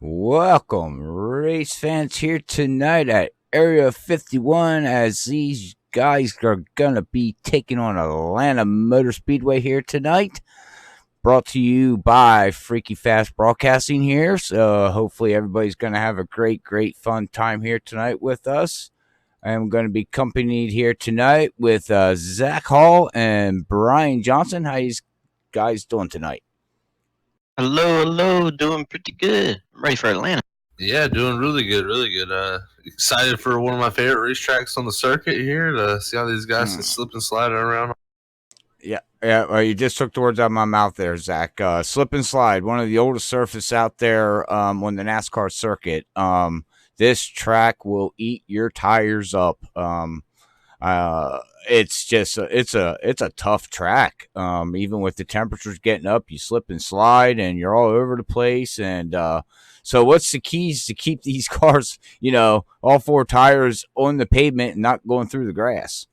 Welcome, race fans, here tonight at Area 51 as these guys are going to be taking on Atlanta Motor Speedway here tonight. Brought to you by Freaky Fast Broadcasting here. So hopefully everybody's going to have a great, fun time here tonight with us. I'm going to be accompanied here tonight with Zach Hall and Brian Johnson. How you guys doing tonight? Hello, doing pretty good. I'm ready for Atlanta. Yeah, doing really good, really good. Excited for one of my favorite racetracks on the circuit here to see how these guys can slip and slide around. Yeah. Well, you just took the words out of my mouth there, Zach. Slip and slide, one of the oldest surface out there on the NASCAR circuit. This track will eat your tires up. It's just it's a tough track. Even with the temperatures getting up, you slip and slide, and you're all over the place. And so, what's the keys to keep these cars, all four tires on the pavement and not going through the grass?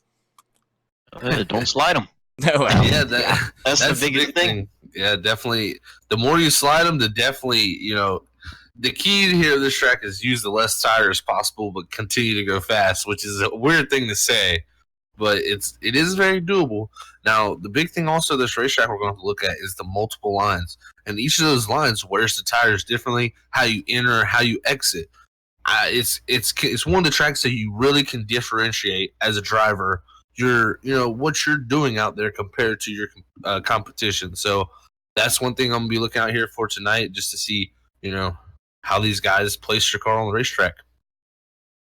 Don't slide them. Well, Yeah, That's the biggest big thing. Yeah, definitely. The more you slide them, the key here to this track is use the less tires possible, but continue to go fast, which is a weird thing to say, but it is very doable. Now, the big thing also this racetrack we're going to look at is the multiple lines, and each of those lines wears the tires differently. How you enter, how you exit. It's one of the tracks that you really can differentiate as a driver. What you're doing out there compared to your competition. So that's one thing I'm gonna be looking out here for tonight, just to see how these guys place your car on the racetrack.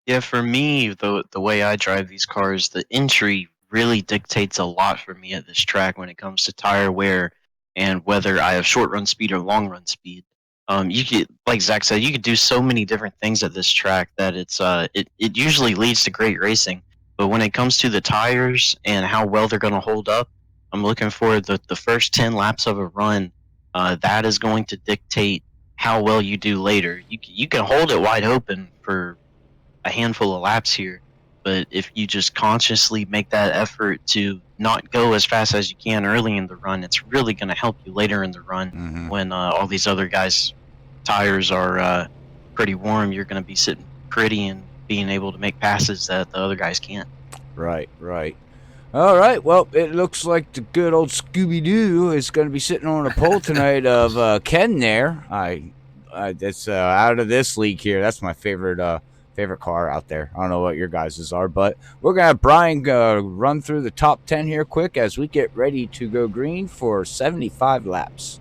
Yeah, for me, the way I drive these cars, the entry really dictates a lot for me at this track when it comes to tire wear and whether I have short run speed or long run speed. You could, like Zach said, you could do so many different things at this track that it usually leads to great racing. But when it comes to the tires and how well they're going to hold up, I'm looking for the first 10 laps of a run. That is going to dictate how well you do later. You can hold it wide open for a handful of laps here, but if you just consciously make that effort to not go as fast as you can early in the run, it's really going to help you later in the run when all these other guys' tires are pretty warm. You're going to be sitting pretty and being able to make passes that the other guys can't. Right. All right. Well, it looks like the good old Scooby Doo is going to be sitting on a pole tonight of Ken. There, that's out of this league here. That's my favorite car out there. I don't know what your guys's are, but we're gonna have Brian run through the top 10 here quick as we get ready to go green for 75 laps.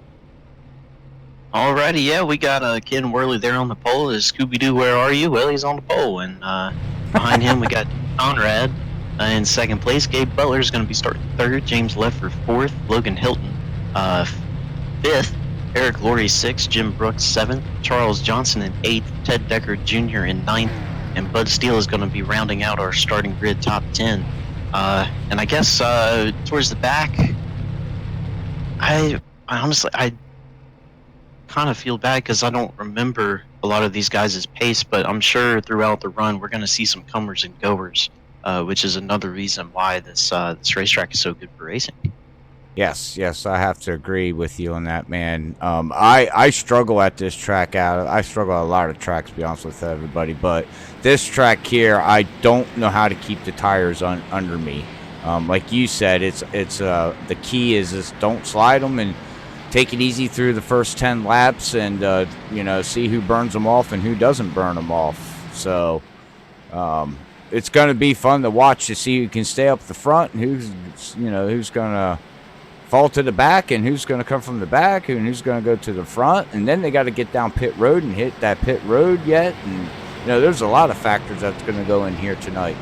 Alrighty, yeah, we got Ken Worley there on the pole. Is Scooby Doo, where are you? Well, he's on the pole, and behind him we got Conrad in second place. Gabe Butler is going to be starting third. James Leffler fourth. Logan Hilton fifth. Eric Laurie sixth. Jim Brooks seventh. Charles Johnson in eighth. Ted Decker Jr. in ninth. And Bud Steele is going to be rounding out our starting grid top 10. And I guess towards the back, I honestly kind of feel bad because I don't remember a lot of these guys' pace, but I'm sure throughout the run we're going to see some comers and goers, which is another reason why this racetrack is so good for racing. Yes, I have to agree with you on that, man. I struggle at this track out. I struggle at a lot of tracks, to be honest with everybody, but this track here, I don't know how to keep the tires under me. Like you said, it's the key is just don't slide them and take it easy through the first 10 laps and, see who burns them off and who doesn't burn them off. So it's going to be fun to watch to see who can stay up the front and who's going to fall to the back and who's going to come from the back and who's going to go to the front. And then they got to get down pit road and hit that pit road yet. And, there's a lot of factors that's going to go in here tonight.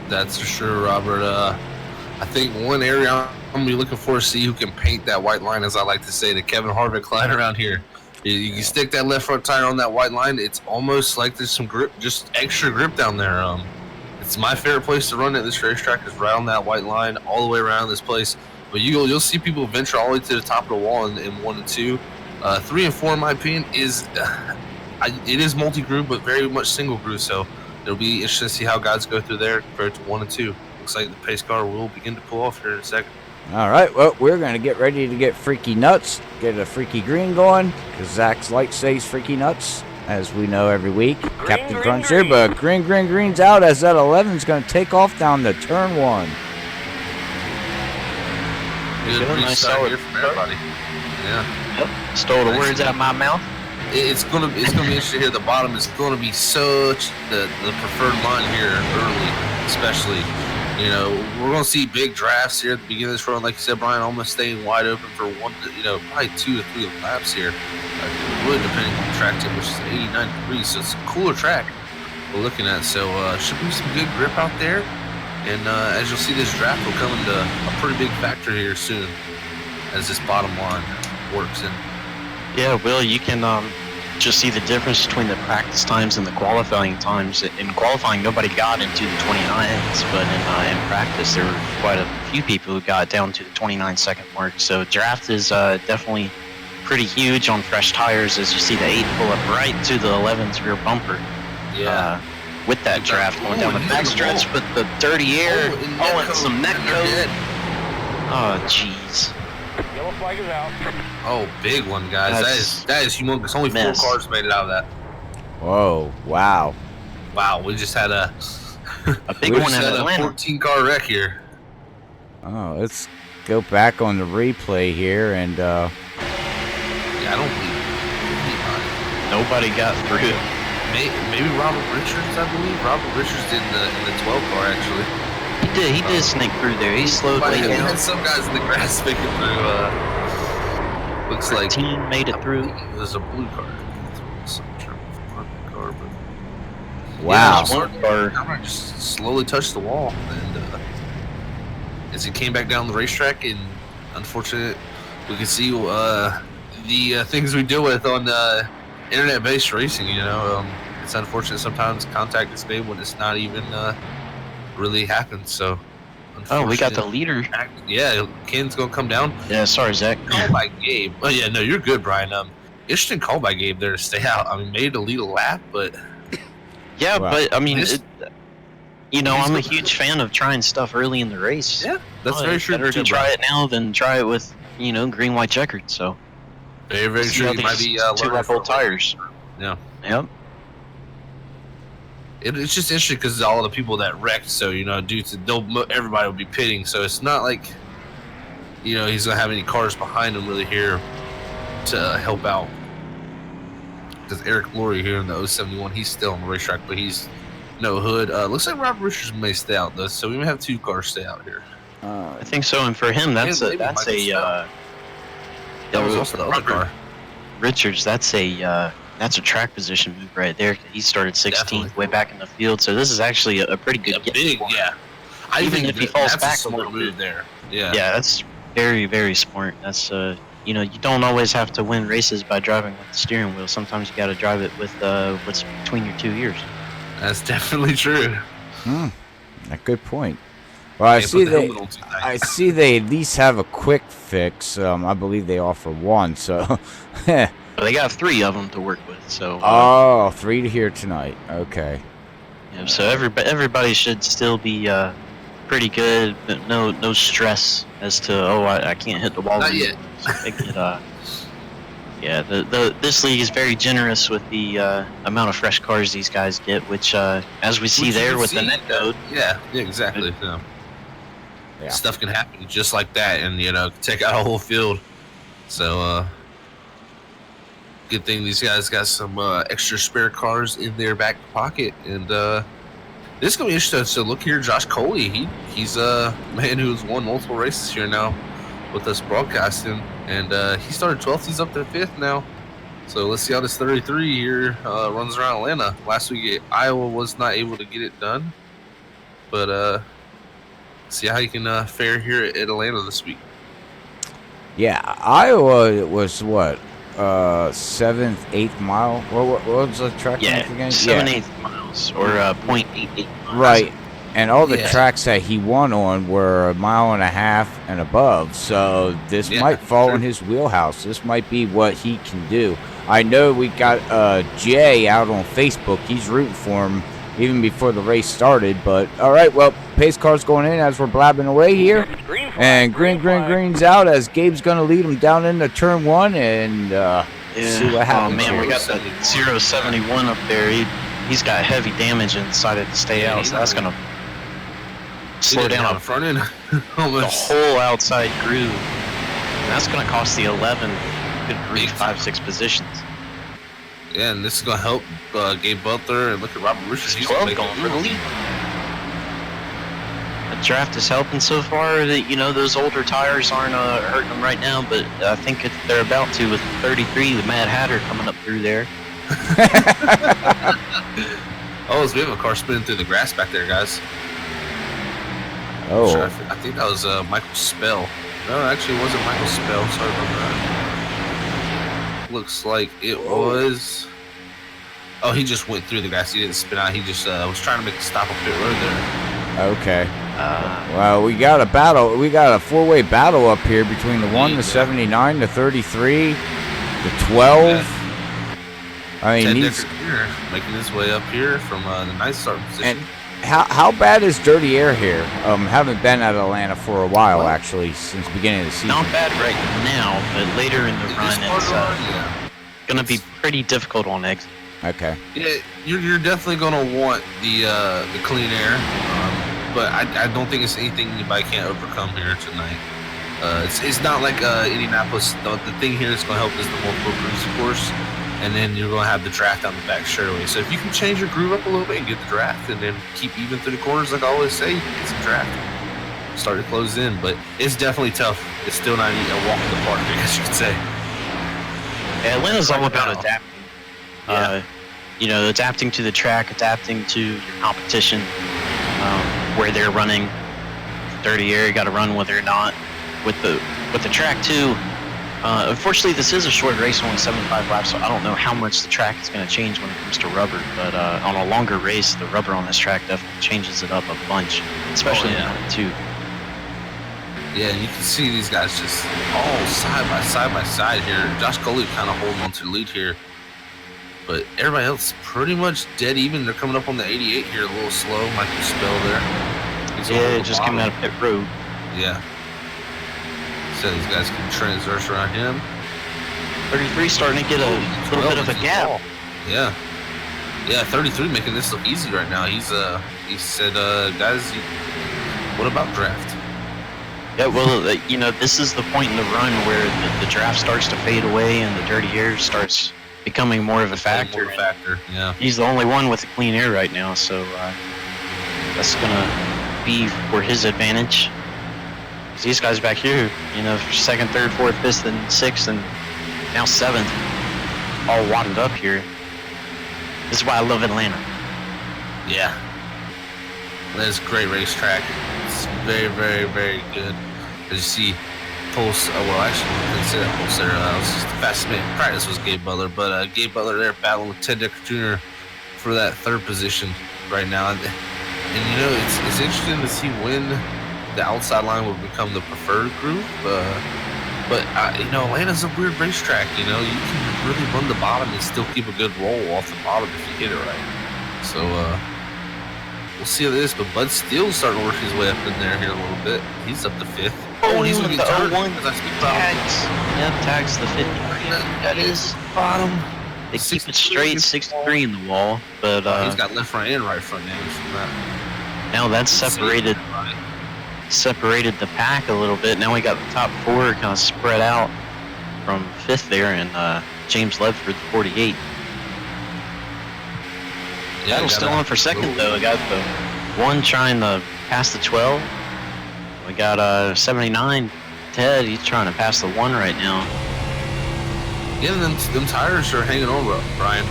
That's for sure, Robert. I think one area I'm going to be looking for to see who can paint that white line, as I like to say, the Kevin Harvick line around here. You stick that left front tire on that white line, it's almost like there's some grip, just extra grip down there. It's my favorite place to run at this racetrack is right on that white line all the way around this place. But you'll see people venture all the way to the top of the wall in 1 and 2. 3 and 4, in my opinion, it is multi-groove, but very much single groove. So it'll be interesting to see how guys go through there compared to 1 and 2. Looks like the pace car will begin to pull off here in a second. All right, well, we're going to get ready to get freaky nuts, get a freaky green going, because Zach's light says freaky nuts, as we know every week. Captain Crunch here, but green's out as that 11's going to take off down the turn 1. Good restart here from everybody. Yeah. Yep. Stole the words out of my mouth. It's gonna be interesting here. The bottom is gonna be such the preferred line here early, especially. You know, we're gonna see big drafts here at the beginning of this run, like you said, Brian, almost staying wide open for probably 2 to 3 laps here. Really depending on the track tip, which is 89 degrees, so it's a cooler track we're looking at. So should be some good grip out there. And as you'll see, this draft will come into a pretty big factor here soon as this bottom line works in. Yeah, Will, you can just see the difference between the practice times and the qualifying times. In qualifying, nobody got into the 29s, but in practice, there were quite a few people who got down to the 29-second mark. So draft is definitely pretty huge on fresh tires, as you see the 8 pull up right to the 11's rear bumper. Yeah. With that draft going down the backstretch with the dirty air, and some neck code. Oh, jeez. Yellow flag is out. Oh, big one, guys. That is humongous. Only 4 cars made it out of that. Whoa, wow. Wow, we just had a big one in Atlanta. 14-car wreck here. Oh, let's go back on the replay here and yeah, I don't believe nobody got through. Maybe Robert Richards, I believe. Robert Richards did in the 12 car actually. He did snake through there. He slowed way down. Had some guys in the grass making through. Looks like team made it through. It was a blue car. wow. Yeah, just slowly touched the wall, and as he came back down the racetrack, and unfortunately, we can see the things we deal with on internet-based racing. You know, it's unfortunate sometimes contact is made when it's not even really happened. So, oh, we got the leader. Yeah, Ken's gonna come down. Yeah, sorry, Zach. Call by Gabe. Oh yeah, no, you're good, Brian. Interesting call by Gabe there to stay out. I mean, made to lead a lap, but yeah, wow. But I mean, I'm a good. huge fan of trying stuff early in the race. Yeah, that's very true. Better to try it now than try it with green, white, checkered. So very, very true. You might be 2-lap-old tires. Yeah. Yep. It's just interesting because all the people that wrecked, so everybody will be pitting, so it's not like he's gonna have any cars behind him really here to help out. Because Eric Laurie here in the 071, he's still on the racetrack, but he's no hood. Looks like Robert Richards may stay out though, so we may have 2 cars stay out here. I think so, and for him, that was also the other car. Richards, that's a track position move right there. He started 16th Definitely. Way back in the field, so this is actually a pretty good big, yeah. Even if he falls back a little bit there. Yeah. Yeah, that's very, very smart. That's you don't always have to win races by driving with the steering wheel. Sometimes you got to drive it with what's between your 2 ears. That's definitely true. A good point. Well, I see they at least have a quick fix. I believe they offer 1, so. Well, they got 3 of them to work with, so. 3 to here tonight. Okay. Yeah, so everybody should still be pretty good, but no stress as to I can't hit the wall. Not yet. This league is very generous with the amount of fresh cars these guys get, which as we see there with the net code. Yeah, exactly. Yeah. Stuff can happen just like that, and take out a whole field. So good thing these guys got some extra spare cars in their back pocket, and this is gonna be interesting. So look here, Josh Coley. He's a man who's won multiple races here now with us broadcasting, and he started 12th. He's up to 5th now. So let's see how this 33 here runs around Atlanta. Last week Iowa was not able to get it done, but see how you can fare here at Atlanta this week. Yeah, Iowa was what? 7th, 8th mile. What was the track length again? 7/8 miles or 0.88 miles. Right, and all the tracks that he won on were 1.5 miles and above. So this might fall in his wheelhouse. This might be what he can do. I know we got Jay out on Facebook. He's rooting for him even before the race started. But all right, well, pace cars going in as we're blabbing away here. And green's out as Gabe's going to lead him down into turn 1 and see what happens. Oh, man, here. we got the 071 up there. He's got heavy damage and decided to stay out, so that's going to slow down the front end. the whole outside groove. And that's going to cost the 11, good grief, 5-6 positions. Yeah, and this is going to help Gabe Butler, and look at Robert Richards. He's 12 going for the lead. The draft is helping so far. That, you know, those older tires aren't hurting them right now, but I think they're about to with 33, the Mad Hatter coming up through there. Oh, so we have a car spinning through the grass back there, guys. Oh. Sure, I think that was Michael Spell. No, actually, it wasn't Michael Spell. Sorry about that. Looks like it was. Oh, he just went through the grass. He didn't spin out. He just was trying to make a stop on pit road there. Okay. Well, we got a battle. We got a four-way battle up here between the 1, the 79, the 33, the 12. Yeah. I mean, Ted he's Decker here, making his way up here from the ninth starting position. and how bad is dirty air here? Haven't been at Atlanta for a while actually since the beginning of the season. Not bad right now, but later in the run, it's going to be pretty difficult on exit. Okay. Yeah, you're definitely gonna want the clean air, but I don't think it's anything anybody can't overcome here tonight. It's not like Indianapolis. The thing here that's gonna help is the multiple grooves, of course, and then you're gonna have the draft on the back straightaway. So if you can change your groove up a little bit and get the draft, and then keep even through the corners, like I always say, you can get some draft. Start to close in, but it's definitely tough. It's still not a walk in the park, I guess you could say. Yeah, Atlanta's all about adapting. Yeah. You know, adapting to the track, adapting to your competition, where they're running dirty air. You got to run whether or not with the track too. Unfortunately, this is a short race, only 75 laps, so I don't know how much the track is going to change when it comes to rubber. But on a longer race, the rubber on this track definitely changes it up a bunch, especially in two. Yeah, and you can see these guys just all side by side here. Josh Coley kind of holding on to the lead here. But everybody else pretty much dead even. They're coming up on the 88 here a little slow. Michael Spell there. Yeah, just coming out of pit road. Yeah. So these guys can transverse around him. 33 starting to get a little bit of a gap. Yeah. Yeah, 33 making this look easy right now. He said, guys, what about draft? Yeah, well, you know, this is the point in the run where the draft starts to fade away and the dirty air starts becoming more of a factor. Yeah. He's the only one with the clean air right now, so that's gonna be for his advantage. These guys back here, you know, second, third, fourth, fifth, and sixth, and now seventh, all wadded up here. This is why I love Atlanta. Yeah. That's a great racetrack. It's very, very, very good. As you see, Pulse, well, actually, I didn't say that Pulse there. It was just the fastest man in practice was Gabe Butler, but Gabe Butler there battling with Ted Decker Jr. for that third position right now. And you know, it's interesting to see when the outside line will become the preferred groove. But you know, Atlanta's a weird racetrack. You know, you can really run the bottom and still keep a good roll off the bottom if you hit it right. So we'll see how this. But Bud Steele's starting to work his way up in there here a little bit. He's up to fifth. Oh, he's with going the to get turned. 01 tags. Yep, tags the 50. That is bottom. They keep it straight, 63 in the wall, but he's got left front and right front damage from that. Now that's separated the pack a little bit. Now we got the top four kind of spread out from fifth there, and James Ledford, 48. Yeah, Battle's still on for second though. I got the one trying to pass the 12. We got 79. Ted, he's trying to pass the 1 right now. Yeah, them tires are hanging on, Brian.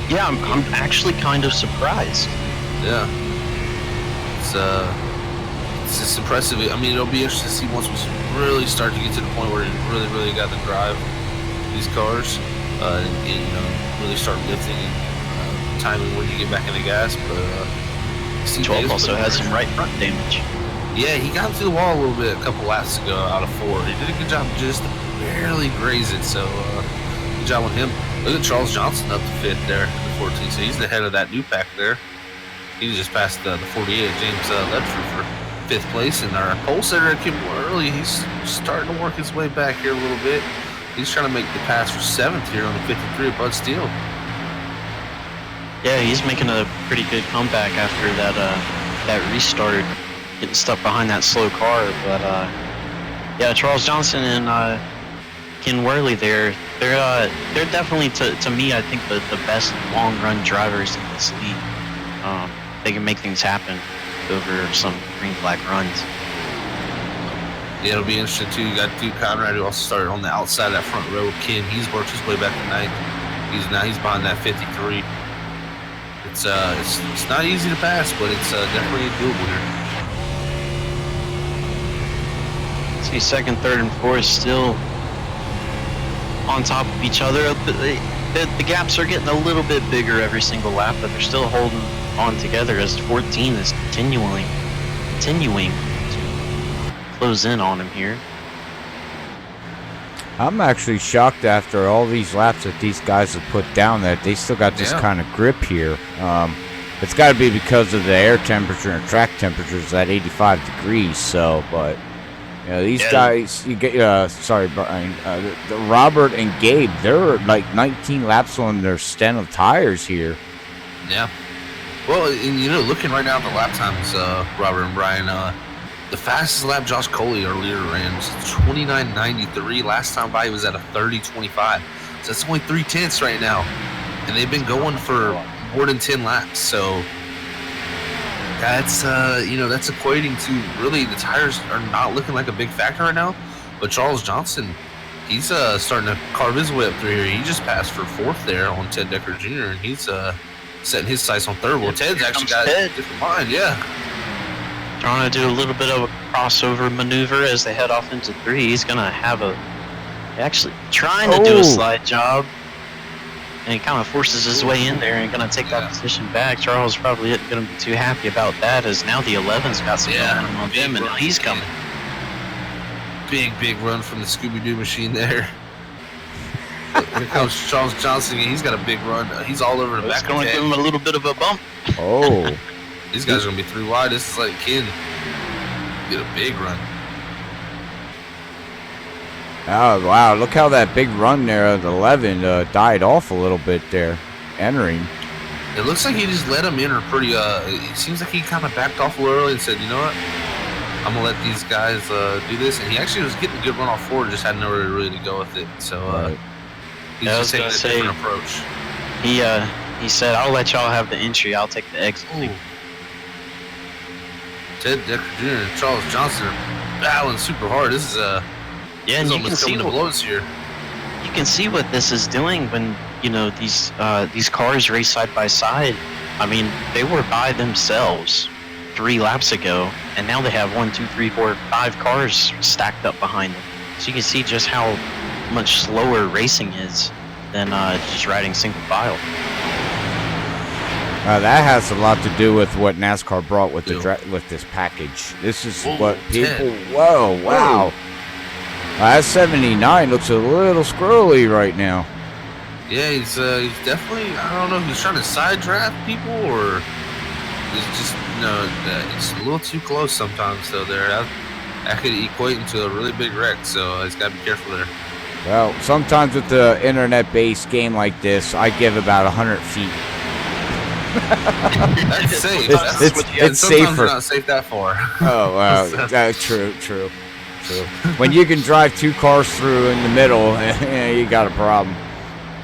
Yeah, I'm actually kind of surprised. Yeah, it's just impressive. I mean, it'll be interesting to see once we really start to get to the point where you really got to drive these cars, and you know, really start lifting and timing when you get back in the gas. But 12 also has some right front damage. Yeah, he got through the wall a little bit a couple laps ago out of 4. He did a good job just to barely graze it, so good job with him. Look at Charles Johnson up to 5th there at the 14, so he's the head of that new pack there. He just passed the 48 James Ledford for 5th place, and our pole setter came early. He's starting to work his way back here a little bit. He's trying to make the pass for 7th here on the 53 at Bud Steele. Yeah, he's making a pretty good comeback after that restart, getting stuck behind that slow car. But yeah, Charles Johnson and Ken Worley they're definitely to me, I think the best long run drivers in this league. They can make things happen over some green flag runs. Yeah, it'll be interesting too. You got Duke Conrad, who also started on the outside of that front row. Ken, he's worked his way back to 9th. He's behind that 53. It's not easy to pass, but it's definitely doable here. See, 2nd, 3rd, and 4th still on top of each other. The gaps are getting a little bit bigger every single lap, but they're still holding on together as 14 is continuing to close in on him here. I'm actually shocked after all these laps that these guys have put down that they still got this kind of grip here. It's got to be because of the air temperature and track temperatures at 85 degrees. So, but you know, these guys, you get sorry, Brian, the Robert and Gabe, they're like 19 laps on their stint of tires here. Yeah. Well, and, you know, looking right now at the lap times, Robert and Brian, the fastest lap Josh Coley earlier ran was 29.93. Last time by he was at a 30.25. So that's only 3/10 right now. And they've been going for more than 10 laps. So that's, that's equating to really the tires are not looking like a big factor right now. But Charles Johnson, he's starting to carve his way up through here. He just passed for 4th there on Ted Decker Jr. And he's setting his sights on 3rd. Well, Ted's actually got a different mind, yeah. Trying to do a little bit of a crossover maneuver as they head off into 3. He's going to have actually trying to do a slide job. And he kind of forces his way in there and going to take that position back. Charles probably isn't going to be too happy about that, as now the 11's got some momentum on him, and now he's coming. Big run from the Scooby-Doo machine there. Here comes Charles Johnson. He's got a big run. He's all over the back. It's going to give him a little bit of a bump. Oh. These guys are going to be 3 wide. This is like Ken get a big run. Oh, wow. Look how that big run there of the 11 died off a little bit there, entering. It looks like he just let him enter pretty, it seems like he kind of backed off a little early and said, you know what, I'm going to let these guys do this. And he actually was getting a good run off forward, just had nowhere really to go with it. So he's just taking a different approach. He said, I'll let y'all have the entry. I'll take the exit. Ted Decker Jr. and Charles Johnson are battling super hard. This is and you can see the blows here. You can see what this is doing when these cars race side by side. I mean, they were by themselves 3 laps ago, and now they have 1, 2, 3, 4, 5 cars stacked up behind them. So you can see just how much slower racing is than just riding single file. That has a lot to do with what NASCAR brought with with this package. This is what people. Whoa! Wow! That 79 looks a little squirrely right now. Yeah, he's definitely. I don't know if he's trying to side draft people or he's just it's a little too close sometimes. So that could equate into a really big wreck. So he's got to be careful there. Well, sometimes with the internet-based game like this, I give about 100 feet. That's safe. It's safer. You're not safe that far. Oh, wow. True. When you can drive 2 cars through in the middle, you got a problem.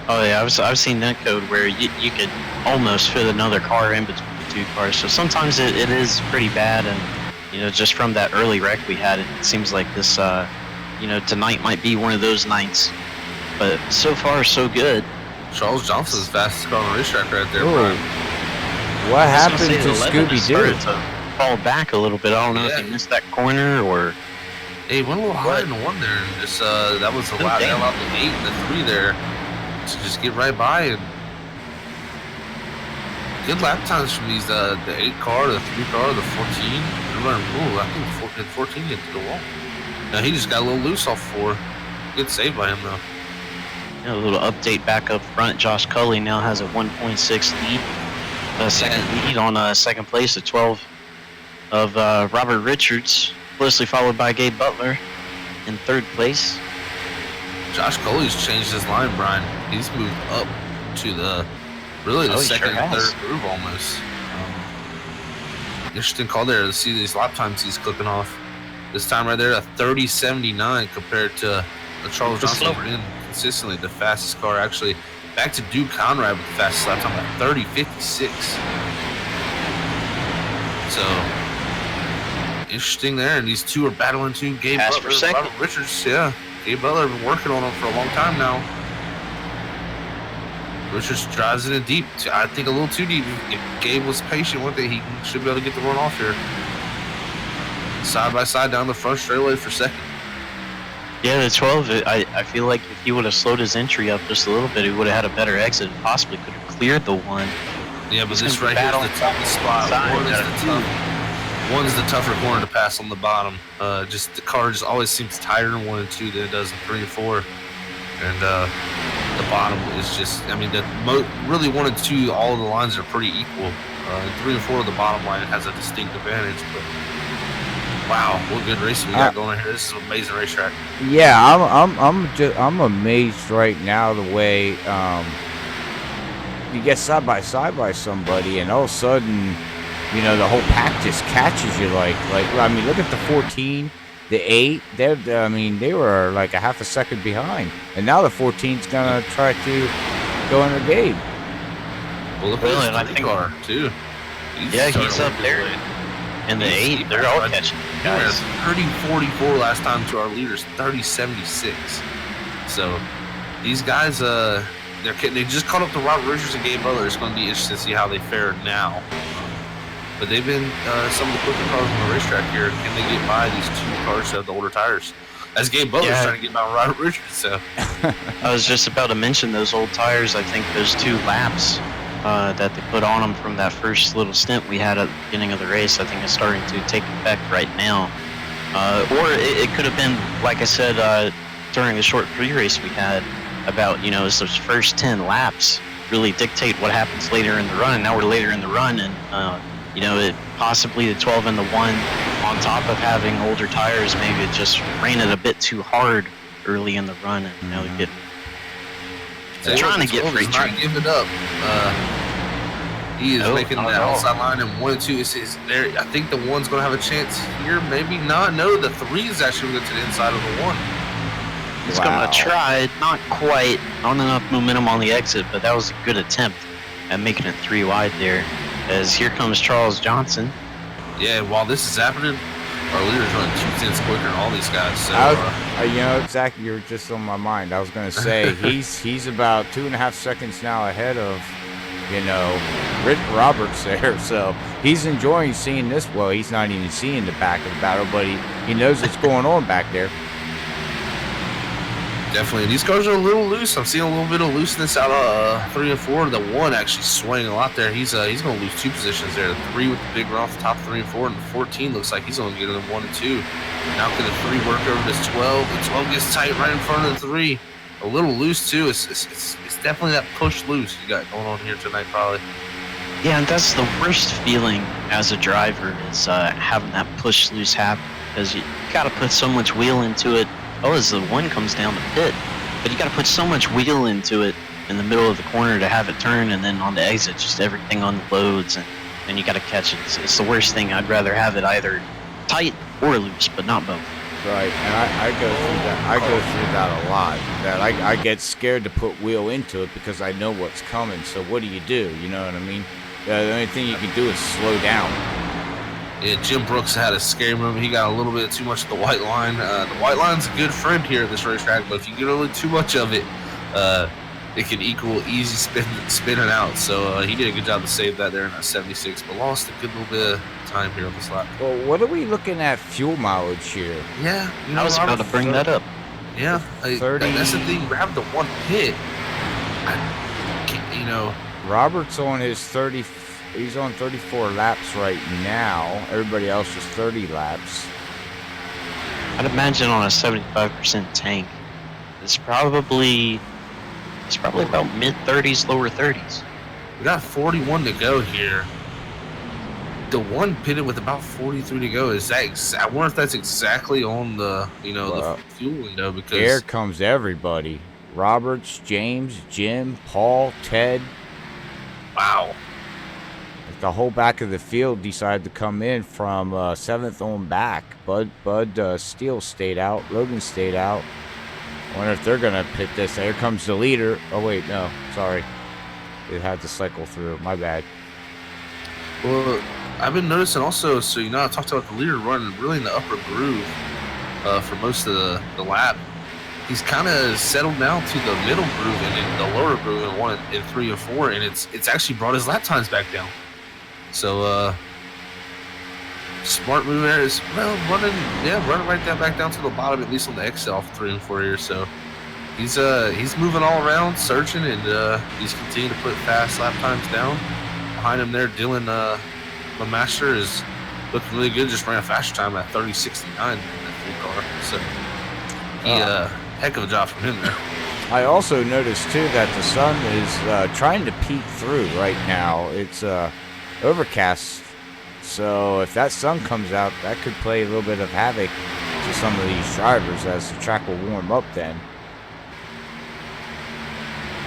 Oh yeah, I've seen that code where you could almost fit another car in between the 2 cars. So sometimes it is pretty bad, and just from that early wreck we had, it seems like this tonight might be one of those nights. But so far so good. Charles Johnson's fastest car on the racetrack right there. What happened to Scooby-Doo? Started to fall back a little bit. I don't know if he missed that corner or. Hey, he went a little high in the 1 there, and just that was a lot. They allowed the 8 and the 3 there to just get right by. And good lap times from these the 8 car, the 3 car, the 14. I think the 14 hit the wall. Now he just got a little loose off 4. Good save by him though. A little update back up front. Josh Cully now has a 1.6 lead. The second lead on second place at 12 of Robert Richards, closely followed by Gabe Butler in third place. Josh Coley's changed his line, Brian. He's moved up to the second and third groove almost. Interesting call there to see these lap times he's clicking off. This time right there, a 30.79 compared to Charles Johnson in consistently the fastest car. Actually, back to Duke Conrad with the fastest lap time at 30.56. So interesting there, and these two are battling too. Gabe Butler, Robert Richards, Gabe Butler been working on him for a long time now. Richards drives it in deep. I think a little too deep. If Gabe was patient with it, he should be able to get the run off here. Side by side down the front straightaway for second. Yeah, the 12, I feel like if he would have slowed his entry up just a little bit, he would have had a better exit and possibly could have cleared the one. Yeah, but this right here is the toughest spot. One's the tougher corner to pass on the bottom. Just the car just always seems tighter in 1 and 2 than it does in 3 and 4. And the bottom is just, I mean, really 1 and 2, all of the lines are pretty equal. In 3 and 4, the bottom line has a distinct advantage. But wow, what good racing we got going here! This is an amazing racetrack. Yeah, I'm amazed right now the way you get side by somebody, and all of a sudden, you know, the whole pack just catches you. Like I mean, look at the 14, the 8. They were like a half a second behind, and now the 14's gonna try to go under Gabe. Well, look at the car too. He's up there. And the 8, they're all catching. Guys, 30.44 last time to our leaders, 30.76. So these guys, they just caught up to Robert Richards and Gabe Butler. It's going to be interesting to see how they fare now. But they've been some of the quicker cars on the racetrack here. Can they get by these two cars that have the older tires? As Gabe Butler's trying to get by Robert Richards. So I was just about to mention those old tires. I think those 2 laps that they put on them from that first little stint we had at the beginning of the race, I think is starting to take effect right now. Or it could have been, like I said, during the short pre-race we had, about, you know, those first 10 laps really dictate what happens later in the run. And now we're later in the run, and you know, possibly the 12 and the 1 on top of having older tires, maybe it just ran it a bit too hard early in the run, and you know, trying to get free not giving it up. He is making that outside line in 1 and 2. Is there? I think the 1's going to have a chance here. Maybe not. No, the 3 is actually going to the inside of the 1. He's going to try. Not quite. Not enough momentum on the exit, but that was a good attempt at making it 3 wide there. As here comes Charles Johnson. Yeah, while this is happening, our leader's running 2 tenths quicker than all these guys. So, you know, Zach, you were just on my mind. I was going to say he's about 2.5 seconds now ahead of, you know, Rick Roberts there. So he's enjoying seeing this. Well, he's not even seeing the back of the battle, but he knows what's going on back there. Definitely. These cars are a little loose. I'm seeing a little bit of looseness out of 3 and 4. The 1 actually swaying a lot there. He's going to lose 2 positions there. The 3 with the big run off the top 3 and 4, and the 14 looks like he's going to get in 1 and 2. Now can the 3 work over this 12? The 12 gets tight right in front of the 3. A little loose too. It's definitely that push loose you got going on here tonight, probably. Yeah, and that's the worst feeling as a driver is having that push loose happen, because you got to put so much wheel into it. As the 1 comes down the pit, but you got to put so much wheel into it in the middle of the corner to have it turn, and then on the exit, just everything unloads, and you got to catch it. It's the worst thing. I'd rather have it either tight or loose, but not both. Right, and I go through that. I go through that a lot. That I get scared to put wheel into it because I know what's coming. So what do? You know what I mean? The only thing you can do is slow down. Yeah, Jim Brooks had a scary moment. He got a little bit too much of the white line. The white line's a good friend here at this racetrack, but if you get a little too much of it, it can equal easy spinning out. So he did a good job to save that there in that 76, but lost a good little bit of time here on this lap. Well, what are we looking at fuel mileage here? Yeah, you know, I was about to bring that up. Yeah, 30. That's the thing. We're having the 1 pit. Robert's on his 30. He's on 34 laps right now. Everybody else is 30 laps. I'd imagine on a 75% tank, it's probably about mid-30s, lower 30s. We got 41 to go here. The one pitted with about 43 to go. Is that? I wonder if that's exactly on the the fuel window, because here comes everybody. Roberts, James, Jim, Paul, Ted. Wow. The whole back of the field decided to come in from 7th on back. Bud Steele stayed out. Logan stayed out. I wonder if they're going to pit this. Here comes the leader. Oh, wait, no. Sorry. It had to cycle through. My bad. Well, I've been noticing also, so I talked about the leader running really in the upper groove for most of the lap. He's kind of settled down to the middle groove and in the lower groove in 1 and 3 and 4, and it's actually brought his lap times back down. So smart move there is running right down back down to the bottom, at least on the XL for 3 and 4 here. So he's moving all around, searching, and he's continuing to put fast lap times down. Behind him there, Dylan LeMaster is looking really good. Just ran a faster time at 30.69 in that 3 car. So heck of a job from him there. I also noticed too that the sun is trying to peek through right now. It's overcast, so if that sun comes out, that could play a little bit of havoc to some of these drivers as the track will warm up then.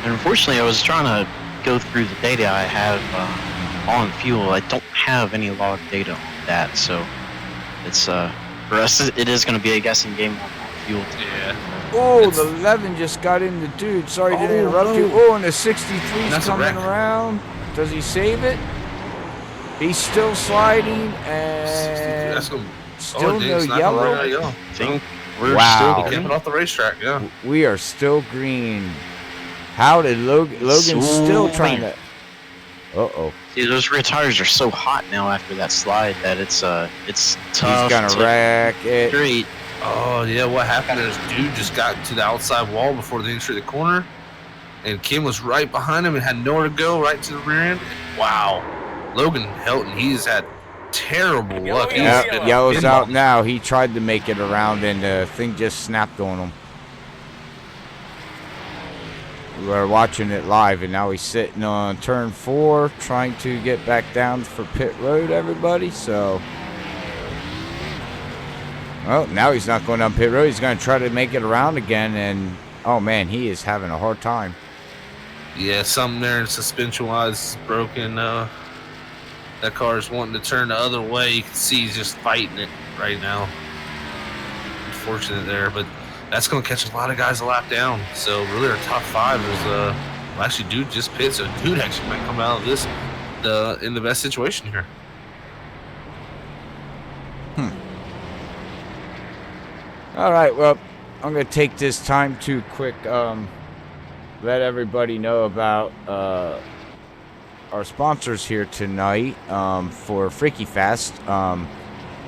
And unfortunately, I was trying to go through the data I have on fuel. I don't have any log data on that, so it's for us it is going to be a guessing game on fuel. Yeah. Oh, the 11 just got in the dude. Sorry to interrupt you. Oh, and the 63's coming around. Does he save it? He's still sliding, and still no yellow. I think we're wow. still coming off the racetrack. Yeah, we are still green. How did Logan's still trying to? Uh-oh. See, those rear tires are so hot now after that slide that it's tough. He's gonna wreck it. Straight. Oh yeah, what happened is dude just got to the outside wall before they entered the corner, and Kim was right behind him and had nowhere to go, right to the rear end. Wow, Logan Helton, he's had terrible luck. Yellow's out now. He tried to make it around, and the thing just snapped on him. We were watching it live, and now he's sitting on turn 4, trying to get back down for pit road, everybody. So, well, now he's not going down pit road. He's going to try to make it around again, and, oh, man, he is having a hard time. Yeah, something there suspension-wise is broken. That car is wanting to turn the other way. You can see he's just fighting it right now. Unfortunate there, but that's going to catch a lot of guys a lap down. So really our top 5 is, well, actually Dude just pit, so Dude actually might come out of this in the best situation here. All right, well, I'm going to take this time to quick let everybody know about our sponsors here tonight for Freaky Fast.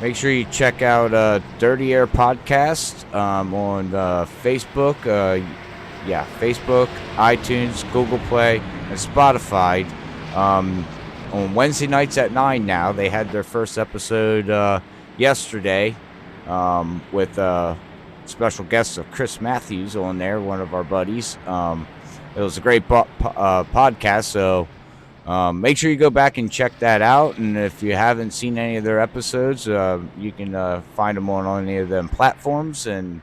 Make sure you check out Dirty Air Podcast on Facebook. Facebook, iTunes, Google Play, and Spotify. On Wednesday nights at 9 now. They had their first episode yesterday with special guest of Chris Matthews on there, one of our buddies. It was a great podcast, so make sure you go back and check that out. And if you haven't seen any of their episodes, you can find them on any of them platforms. And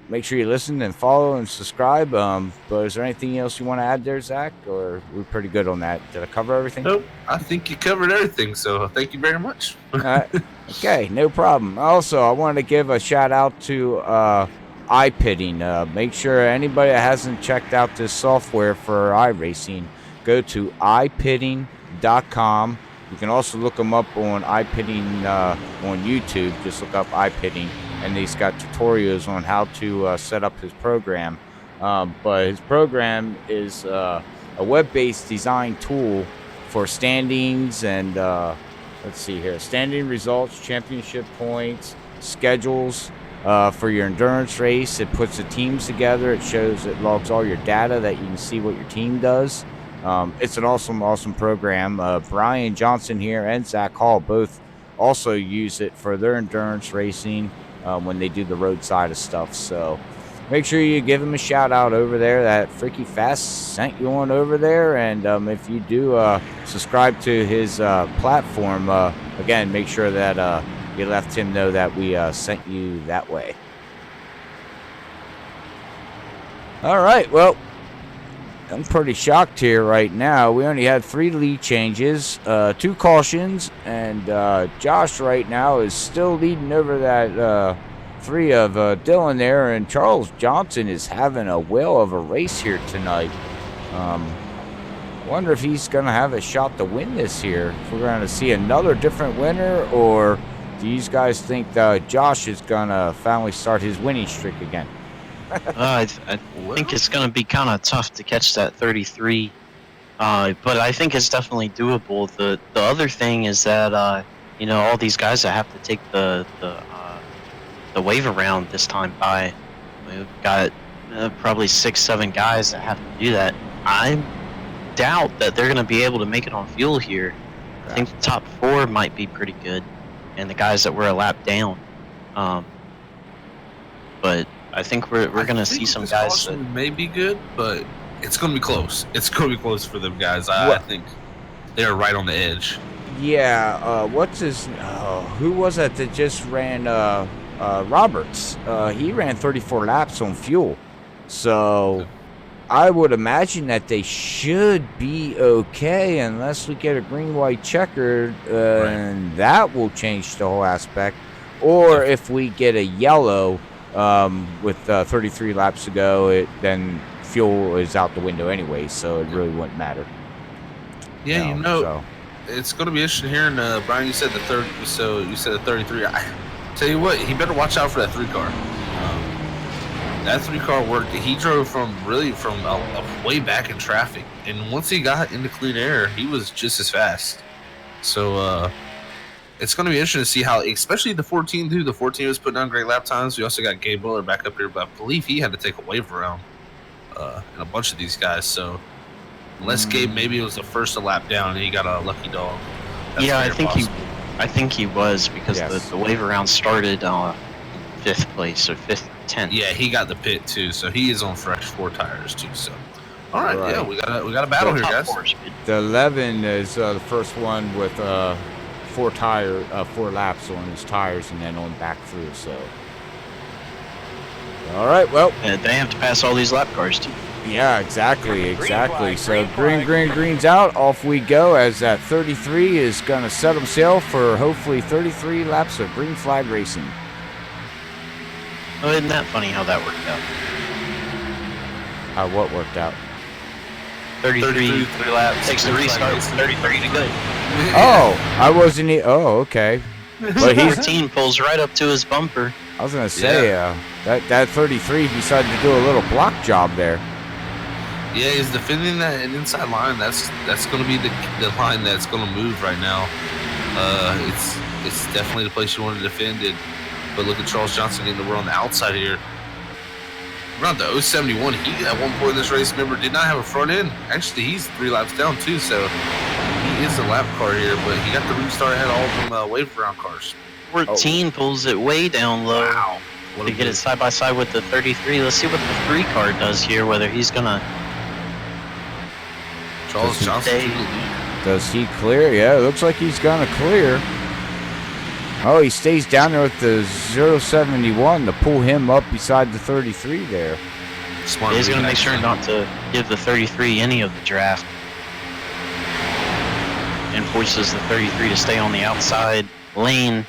make sure you listen and follow and subscribe. But is there anything else you want to add there, Zach? Or we're pretty good on that? Did I cover everything? Nope. I think you covered everything, so thank you very much. All right. Okay, no problem. Also, I wanted to give a shout out to iPitting. Make sure anybody that hasn't checked out this software for iRacing, go to iPitting.com. You can also look them up on iPitting on YouTube. Just look up iPitting, and he's got tutorials on how to set up his program. But his program is a web-based design tool for standings and let's see here, standing results, championship points, schedules for your endurance race. It puts the teams together. It logs all your data that you can see what your team does. It's an awesome program. Brian Johnson here and Zach Hall both also use it for their endurance racing when they do the roadside of stuff. So make sure you give him a shout out over there. That Freaky Fast sent you on over there, and if you do subscribe to his platform, again, make sure that you left him know that we sent you that way. All right, well, I'm pretty shocked here right now. We only had 3 lead changes, 2 cautions, and Josh right now is still leading over that 3 of Dylan there, and Charles Johnson is having a whale of a race here tonight. Wonder if he's going to have a shot to win this here. If we're going to see another different winner, or do you guys think Josh is going to finally start his winning streak again? I think it's going to be kind of tough to catch that 33, but I think it's definitely doable. The other thing is that all these guys that have to take the wave around this time by, we've got probably 6-7 guys that have to do that. I doubt that they're going to be able to make it on fuel here. I think the top 4 might be pretty good, and the guys that were a lap down. But I think we're going to see some guys that may be good, but it's going to be close. It's going to be close for them guys. I think they're right on the edge. Yeah. What's his? Who was that just ran? Roberts. He ran 34 laps on fuel, so I would imagine that they should be okay unless we get a green-white checkered, and that will change the whole aspect. Or if we get a yellow. With 33 laps to go, then fuel is out the window anyway, so it really wouldn't matter. Yeah, so it's going to be interesting hearing. Brian, you said the 30. So you said the 33. I tell you what, he better watch out for that 3 car. That 3 car worked. He drove from way back in traffic, and once he got into clean air, he was just as fast. So. It's going to be interesting to see how, especially the 14 too. The 14 was putting on great lap times. We also got Gabe Willer back up here, but I believe he had to take a wave around in a bunch of these guys. So unless Gabe maybe it was the first to lap down and he got a lucky dog. Yeah, I think he was because the wave around started 5th place or 5th, 10th. Yeah, he got the pit too, so he is on fresh 4 tires too. So all right. Yeah, we got a battle here, guys. The 11 is the first one with 4 laps on his tires and then on back through. So, all right, well, they have to pass all these lap cars too. Yeah, exactly. So green's out. Off we go as that 33 is gonna set him sail for hopefully 33 laps of green flag racing. Oh, isn't that funny how that worked out? How what worked out? 33 3 laps. Takes the restart. 33 to go. Oh, I wasn't. Oh, okay. But he's 14 pulls right up to his bumper. I was gonna say that 33 decided to do a little block job there. Yeah, he's defending that inside line. That's going to be the line that's going to move right now. It's definitely the place you want to defend it. But look at Charles Johnson getting the word on the outside here. Around the 071, he at one point in this race, remember, did not have a front end. Actually, he's 3 laps down too, so he is a lap car here. But he got the restart ahead of all of them wave around cars. 14 pulls it way down low. Wow. To get it side by side with the 33. Let's see what the 3 car does here. Whether he's gonna. Charles Johnson. Does he clear? Yeah, it looks like he's gonna clear. Oh, he stays down there with the 071 to pull him up beside the 33 there. Smart. He's going to make sure not to give the 33 any of the draft. And forces the 33 to stay on the outside lane.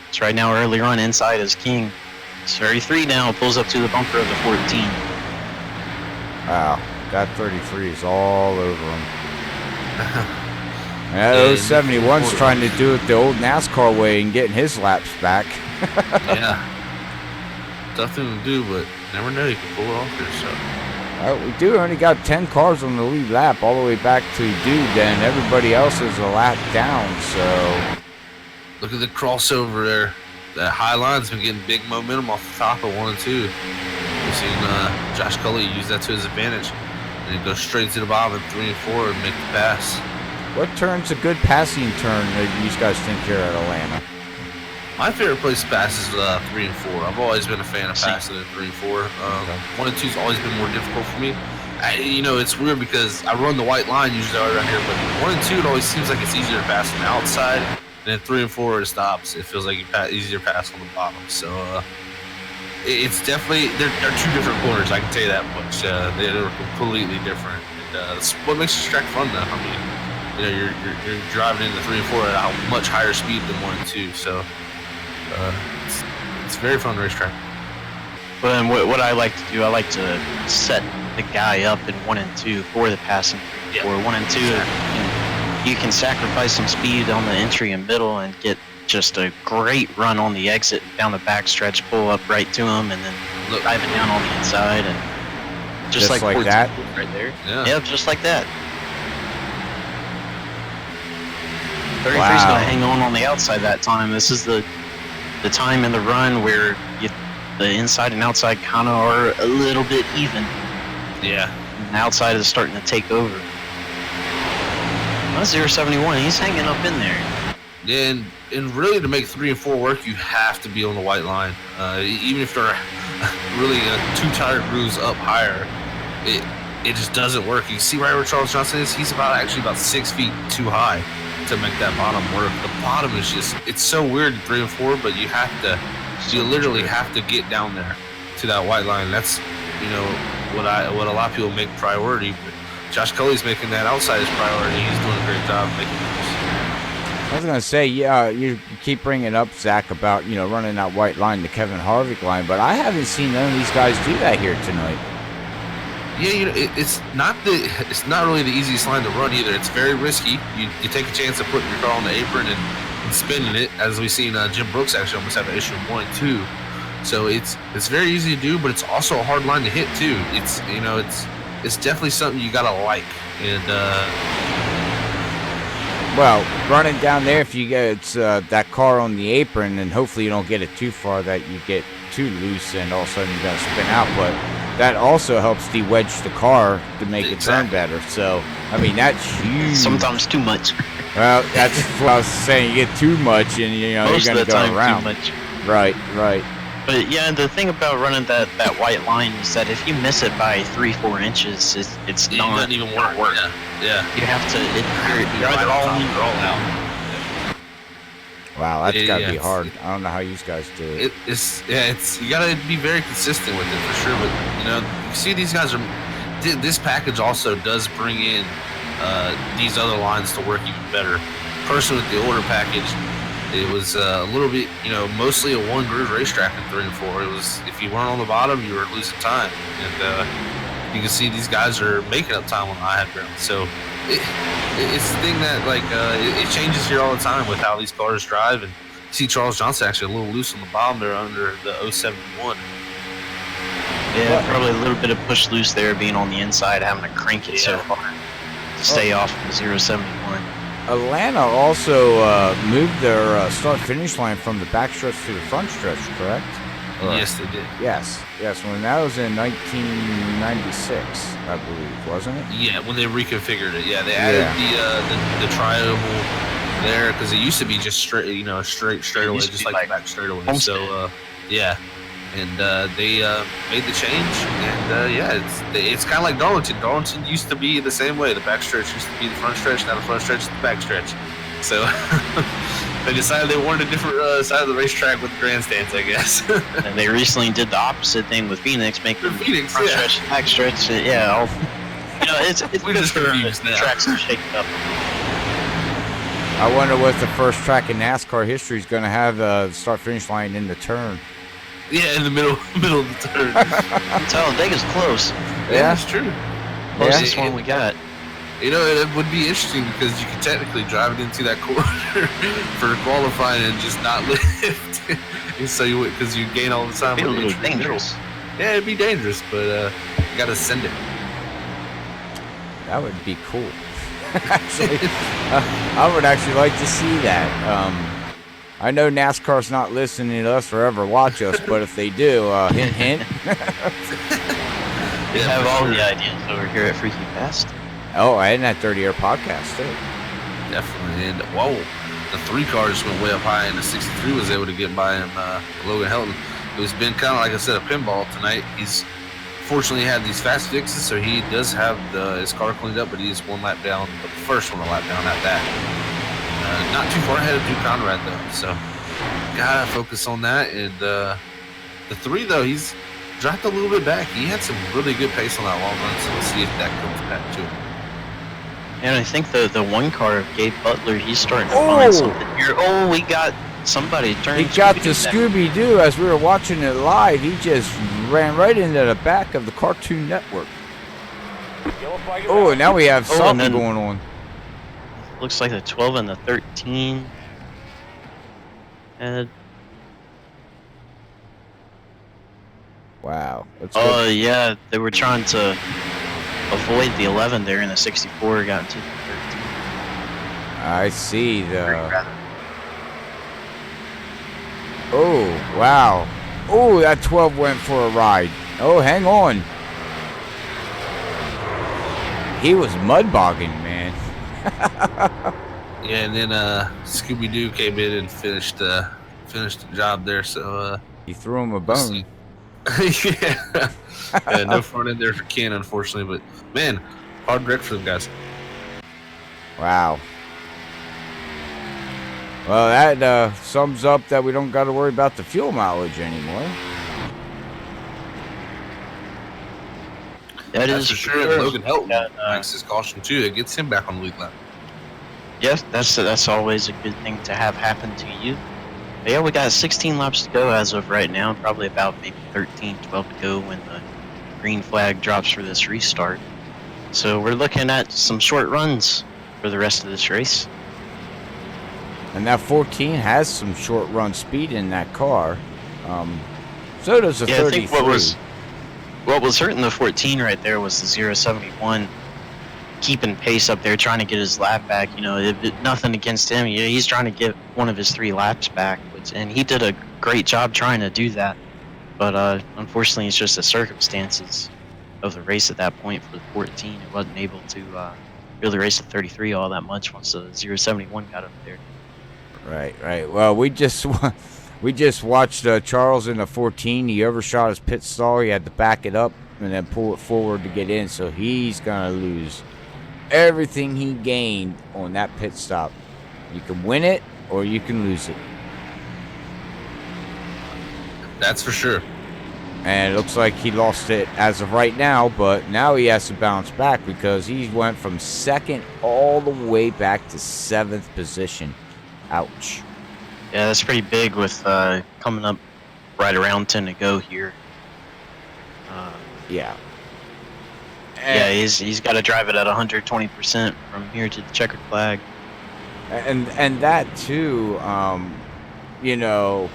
It's right now early run inside is king. 33 now pulls up to the bumper of the 14. Wow, that 33 is all over him. Yeah, 071's trying to do it the old NASCAR way and getting his laps back. Yeah. Tough thing to do, but never know you can pull it off here. So. We do only got 10 cars on the lead lap all the way back to Dude, and everybody else is a lap down, so. Look at the crossover there. That high line's been getting big momentum off the top of 1 and 2. We've seen Josh Cully use that to his advantage. And he goes straight to the bottom in 3 and 4 and make the pass. What turn's a good passing turn that you guys think here at Atlanta? My favorite place to pass is 3 and 4. I've always been a fan of Same. passing in 3 and 4. 1 and 2's always been more difficult for me. It's weird because I run the white line usually around here, but 1 and 2 it always seems like it's easier to pass on the outside, and then 3 and 4 it stops. It feels like easier to pass on the bottom. So it's definitely they're two different corners. I can tell you that much. They're completely different. And, that's what makes this track fun, though. I mean, you're driving into 3 and 4 at a much higher speed than 1 and 2. So it's a very fun racetrack. But then what I like to do, I like to set the guy up in 1 and 2 for the passing. Yeah. Or 1 and 2, you can sacrifice some speed on the entry and middle and get just a great run on the exit down the backstretch, pull up right to him, and then drive it down on the inside, and just like that, right there. Yeah, just like that. 33's going to hang on the outside that time. This is the time in the run where the inside and outside kind of are a little bit even. Yeah. And the outside is starting to take over. That's 071. He's hanging up in there. And really, to make 3 and 4 work, you have to be on the white line. Even if they're really 2 tire grooves up higher, it just doesn't work. You see right where Charles Johnson is? He's actually about 6 feet too high to make that bottom work. The bottom is it's so weird in 3 and 4, but you literally have to get down there to that white line. That's what a lot of people make priority. But Josh Cully's making that outside his priority. He's doing a great job making this. I was going to say, yeah, you keep bringing up, Zach, about, running that white line, the Kevin Harvick line, but I haven't seen none of these guys do that here tonight. Yeah, it's not really the easiest line to run either. It's very risky. You take a chance of putting your car on the apron and spinning it, as we've seen Jim Brooks actually almost have an issue in 1 and 2. So it's very easy to do, but it's also a hard line to hit too. It's definitely something you gotta like. And well, running down there, if you get that car on the apron, and hopefully you don't get it too far that you get too loose and all of a sudden you gotta spin out, but that also helps de-wedge the car to make it turn better. So, I mean, that's huge. Sometimes too much. Well, that's what I was saying. You get too much and, you're going to go around. Too much. Right. But, yeah, the thing about running that white line is that if you miss it by 3-4 inches, it's not doesn't even work. Yeah. You have to, you're either all in or all out. Wow, that's got to be hard. I don't know how you guys do it. It's you got to be very consistent with it for sure. But you see these guys this package also does bring in these other lines to work even better. Personally, with the older package, it was a little bit mostly a 1 groove racetrack in 3 and 4. It was, if you weren't on the bottom, you were losing time, and you can see these guys are making up time on the high ground. So it's the thing that it changes here all the time with how these cars drive. And you see Charles Johnson actually a little loose on the bottom there under the 071. Yeah, probably a little bit of push loose there, being on the inside, having to crank it so hard to stay off the 071. Atlanta also moved their start-finish line from the backstretch to the front stretch, correct? Yes, they did. Yes. When that was in 1996, I believe, wasn't it? Yeah, when they reconfigured it. Yeah, they added the tri-oval there because it used to be just straight, straightaway, just like the back straightaway. Homestead. So, and they made the change, and it's kind of like Darlington. Darlington used to be the same way. The back stretch used to be the front stretch, now the front stretch is the back stretch. So they decided they wanted a different side of the racetrack with grandstands, I guess. And they recently did the opposite thing with Phoenix, making front stretch, back stretch. Yeah, it's we're just confused now. Tracks are shaking up. I wonder what the first track in NASCAR history is going to have the start-finish line in the turn. Yeah, in the middle of the turn. Talladega's close. Yeah, that's true. Closest one we got. It would be interesting because you could technically drive it into that corner for qualifying and just not lift. So because you gain all the time. It'd be a little dangerous. Yeah, it'd be dangerous, but you got to send it. That would be cool. Actually, I would actually like to see that. I know NASCAR's not listening to us or ever watch us, but if they do, hint, hint. We have all the ideas over here at Freaky Fast. Oh, and that 30 Air podcast, too. Definitely. And, whoa, the 3 car just went way up high, and the 63 was able to get by him, Logan Helton, who's been kind of, like I said, a pinball tonight. He's fortunately had these fast fixes, so he does have his car cleaned up, but he is 1 lap down, but the first 1 lap down at that. Not too far ahead of Duke Conrad, though, so gotta focus on that. And the 3, though, he's dropped a little bit back. He had some really good pace on that long run, so we'll see if that comes back to him. And I think the 1 car of Gabe Butler, he's starting to find something here. Oh, we got somebody turning. He got the Scooby-Doo as we were watching it live. He just ran right into the back of the Cartoon Network. Oh, and now we have something going on. Looks like the 12 and the 13. And wow. oh, yeah, they were trying to avoid the 11 there, and the 64 got into the 13. I see oh, wow. Oh, that 12 went for a ride. Oh, hang on. He was mud bogging, man. Yeah, and then Scooby-Doo came in and finished the job there, so he threw him a bone. Yeah. No front end there for Ken, unfortunately, but man, hard wreck for them guys. Wow. Well, that sums up that we don't got to worry about the fuel mileage anymore. That's for sure. Logan Helton likes his caution too. It gets him back on the lead lap. Yes, that's always a good thing to have happen to you. But yeah, we got 16 laps to go as of right now. Probably about maybe 13, 12 to go when the green flag drops for this restart. So we're looking at some short runs for the rest of this race. And that 14 has some short run speed in that car. So does the 33. I think what was hurting the 14 right there was the 071 keeping pace up there, trying to get his lap back. You know, nothing against him. He's trying to get one of his 3 laps back, and he did a great job trying to do that. But unfortunately, it's just the circumstances of the race at that point for the 14. It wasn't able to really race the 33 all that much once the 071 got up there. Right. Well, we just watched Charles in the 14. He overshot his pit stall. He had to back it up and then pull it forward to get in. So he's gonna lose everything he gained on that pit stop. You can win it or you can lose it. That's for sure. And it looks like he lost it as of right now, but now he has to bounce back because he went from 2nd all the way back to 7th position. Ouch. Yeah, that's pretty big with coming up right around 10 to go here. Yeah. Yeah, he's got to drive it at 120% from here to the checkered flag. And that too, you know,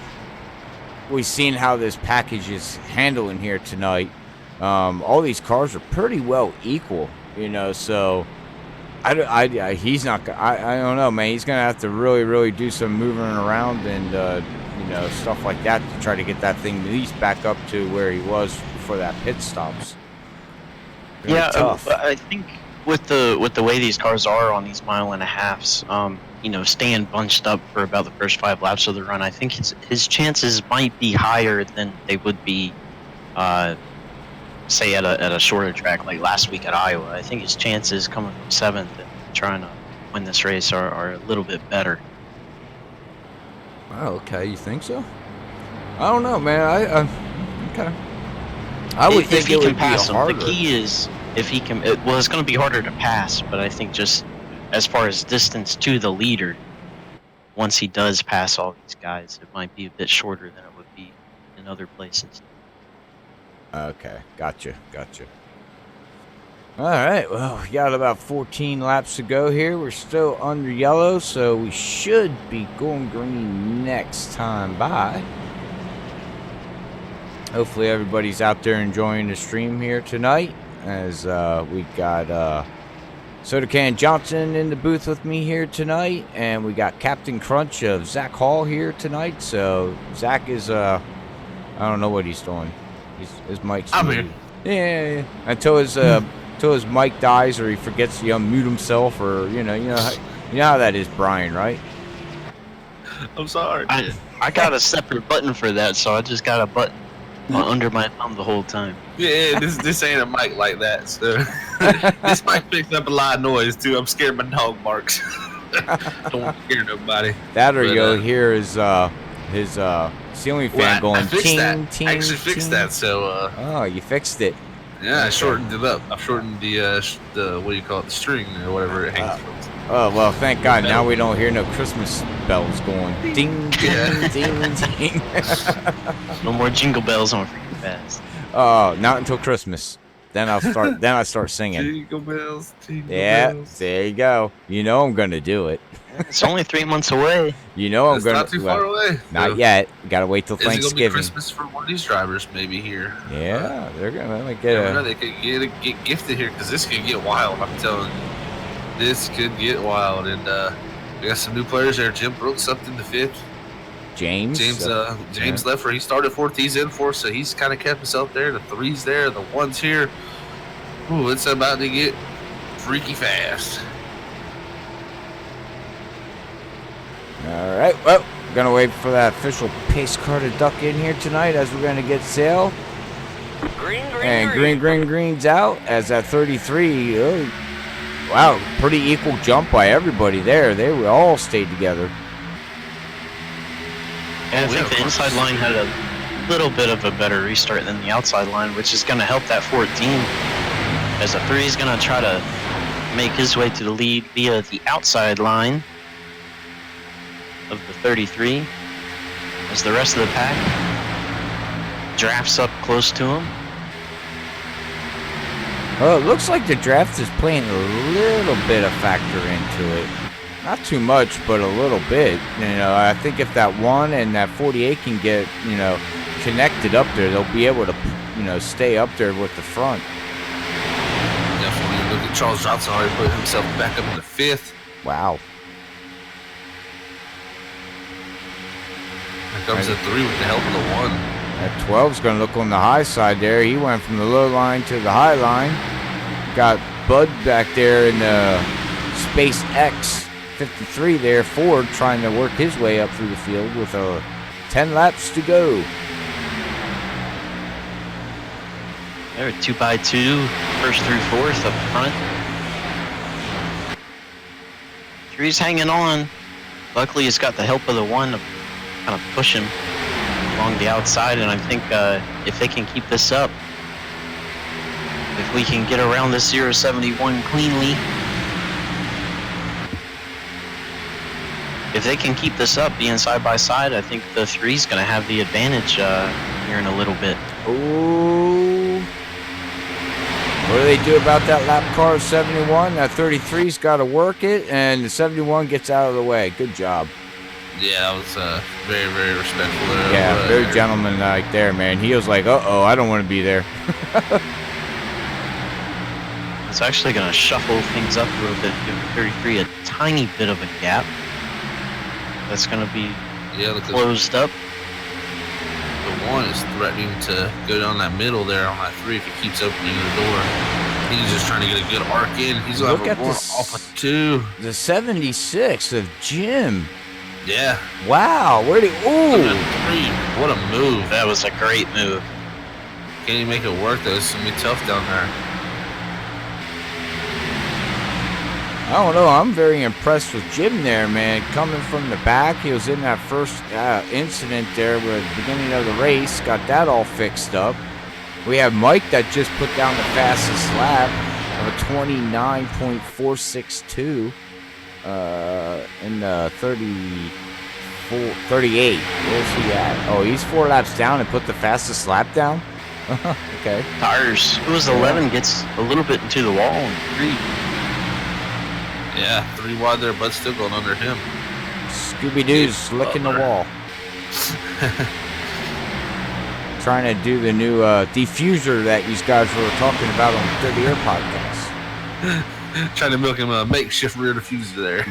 we've seen how this package is handling here tonight. All these cars are pretty well equal, you know, so he's not. I don't know, man. He's gonna have to really do some moving around and you know, stuff like that to try to get that thing at least back up to where he was before that pit stops. Really tough. I think with the way these cars are on these 1.5 miles, you know, staying bunched up for about the first 5 laps of the run, I think his chances might be higher than they would be, say at a shorter track like last week at Iowa. I think his chances coming from 7th and trying to win this race are a little bit better. Oh, okay. You think so? I don't know, man. Okay. I would think it would be harder. The key is if he can. Well, it's going to be harder to pass, but I think just as far as distance to the leader, once he does pass all these guys, it might be a bit shorter than it would be in other places. Okay, gotcha. All right, well, we got about 14 laps to go here. We're still under yellow, so we should be going green next time by. Hopefully everybody's out there enjoying the stream here tonight, as we got Soda Can Johnson in the booth with me here tonight, and we got Captain Crunch of Zach Hall here tonight. So Zach is I don't know what he's doing. His mic's muted. Yeah. Until his mic dies or he forgets to unmute himself, or you know how that is, Brian, right? I'm sorry. I got a separate button for that, so I just got a button under my thumb the whole time. Yeah, this ain't a mic like that. So this mic picks up a lot of noise too. I'm scared my dog barks. Don't want to scare nobody. That or But, you'll hear his ceiling fan going I fixed ting, that. ting, I actually fixed ting. that. So Oh, you fixed it. yeah, I shortened it up. I shortened the what do you call it, the string or whatever it hangs from. Oh, well, thank God. Now we don't hear no Christmas bells going ding, ding, Yeah. ding, ding. No more jingle bells on freaking fast. Oh, not until Christmas. Then I start singing. Jingle bells, jingle Yeah, bells. there you go. You know I'm gonna do it. It's only 3 months away. You know I'm It's gonna. not too far away. Not So, yet. Gotta wait till Is it gonna be Thanksgiving. Christmas for one of these drivers? Maybe here. Yeah, they're gonna You get never know, a. they could get gifted here because this could get wild. I'm telling you, this could get wild. And we got some new players there. Jim Brooks up in the 5th. James. James left where he started 4th. He's in 4th, so he's kind of kept himself there. The 3's there, the 1's here. Ooh, it's about to get freaky fast. All right. Well, gonna wait for that official pace car to duck in here tonight as we're gonna get sail. Green's out as that 33. Oh, wow, pretty equal jump by everybody there. They were all stayed together. And I think the inside line had a little bit of a better restart than the outside line, which is going to help that 14. As the 3 is going to try to make his way to the lead via the outside line of the 33. As the rest of the pack drafts up close to him. Well, it looks like the draft is playing a little bit of factor into it. Not too much, but a little bit. You know, I think if that 1 and that 48 can get, connected up there, they'll be able to, stay up there with the front. Definitely. Look at Charles Johnson already put himself back up in the 5th. Wow. Here comes the 3 with the help of the 1. That 12's going to look on the high side there. He went from the low line to the high line. Got Bud back there in the Space X 53 there, Ford, trying to work his way up through the field with 10 laps to go. There, 2x2, 1st through 4th up front. 3's hanging on. Luckily, he's got the help of the 1 to kind of push him along the outside, and I think if they can keep this up, if we can get around this 071 cleanly, if they can keep this up, being side by side, I think the 3's going to have the advantage here in a little bit. Ooh. What do they do about that lap car of 71? That 33's got to work it, and the 71 gets out of the way. Good job. Yeah, that was very, very respectful there. Yeah, very gentlemanlike there, man. He was like, uh-oh, I don't want to be there. It's actually going to shuffle things up a little bit, give 33 a tiny bit of a gap. That's going to be closed up. The 1 is threatening to go down that middle there on that 3 if he keeps opening the door. He's just trying to get a good arc in. He's going to have a roar off of 2. The 76 of Jim. Yeah. Wow. Where did... Ooh. What a move. That was a great move. Can't even make it work, though. It's going to be tough down there. I don't know. I'm very impressed with Jim there, man. Coming from the back, he was in that first incident there with the beginning of the race. Got that all fixed up. We have Mike that just put down the fastest lap of a 29.462 in the 38. Where's he at? Oh, he's 4 laps down and put the fastest lap down? Okay. Tires. It was 11, gets a little bit into the wall and 3. Yeah, 3 wide there, but still going under him. Scooby-Doo's licking the wall. Trying to do the new diffuser that you guys were talking about on the 30 Air podcast. Trying to milk him a makeshift rear diffuser there.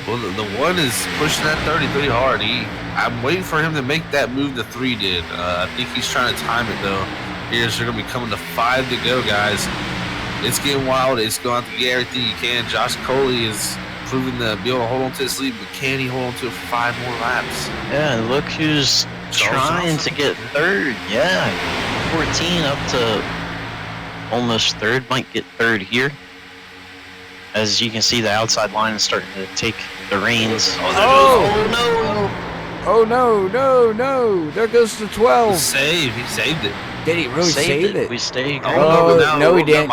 Well, the 1 is pushing that 33 hard. I'm waiting for him to make that move the 3 did. I think he's trying to time it, though. Here's they're going to be coming to 5 to go, guys. It's getting wild. It's going to get everything you can. Josh Coley is proving to be able to hold on to his lead, but can he hold on to it for 5 more laps? Yeah, and look who's trying to get third. Yeah, 14 up to almost third. Might get third here. As you can see, the outside line is starting to take the reins. Oh no! There goes the 12. Save. He saved it. Did he really save it? We stayed. No, he didn't.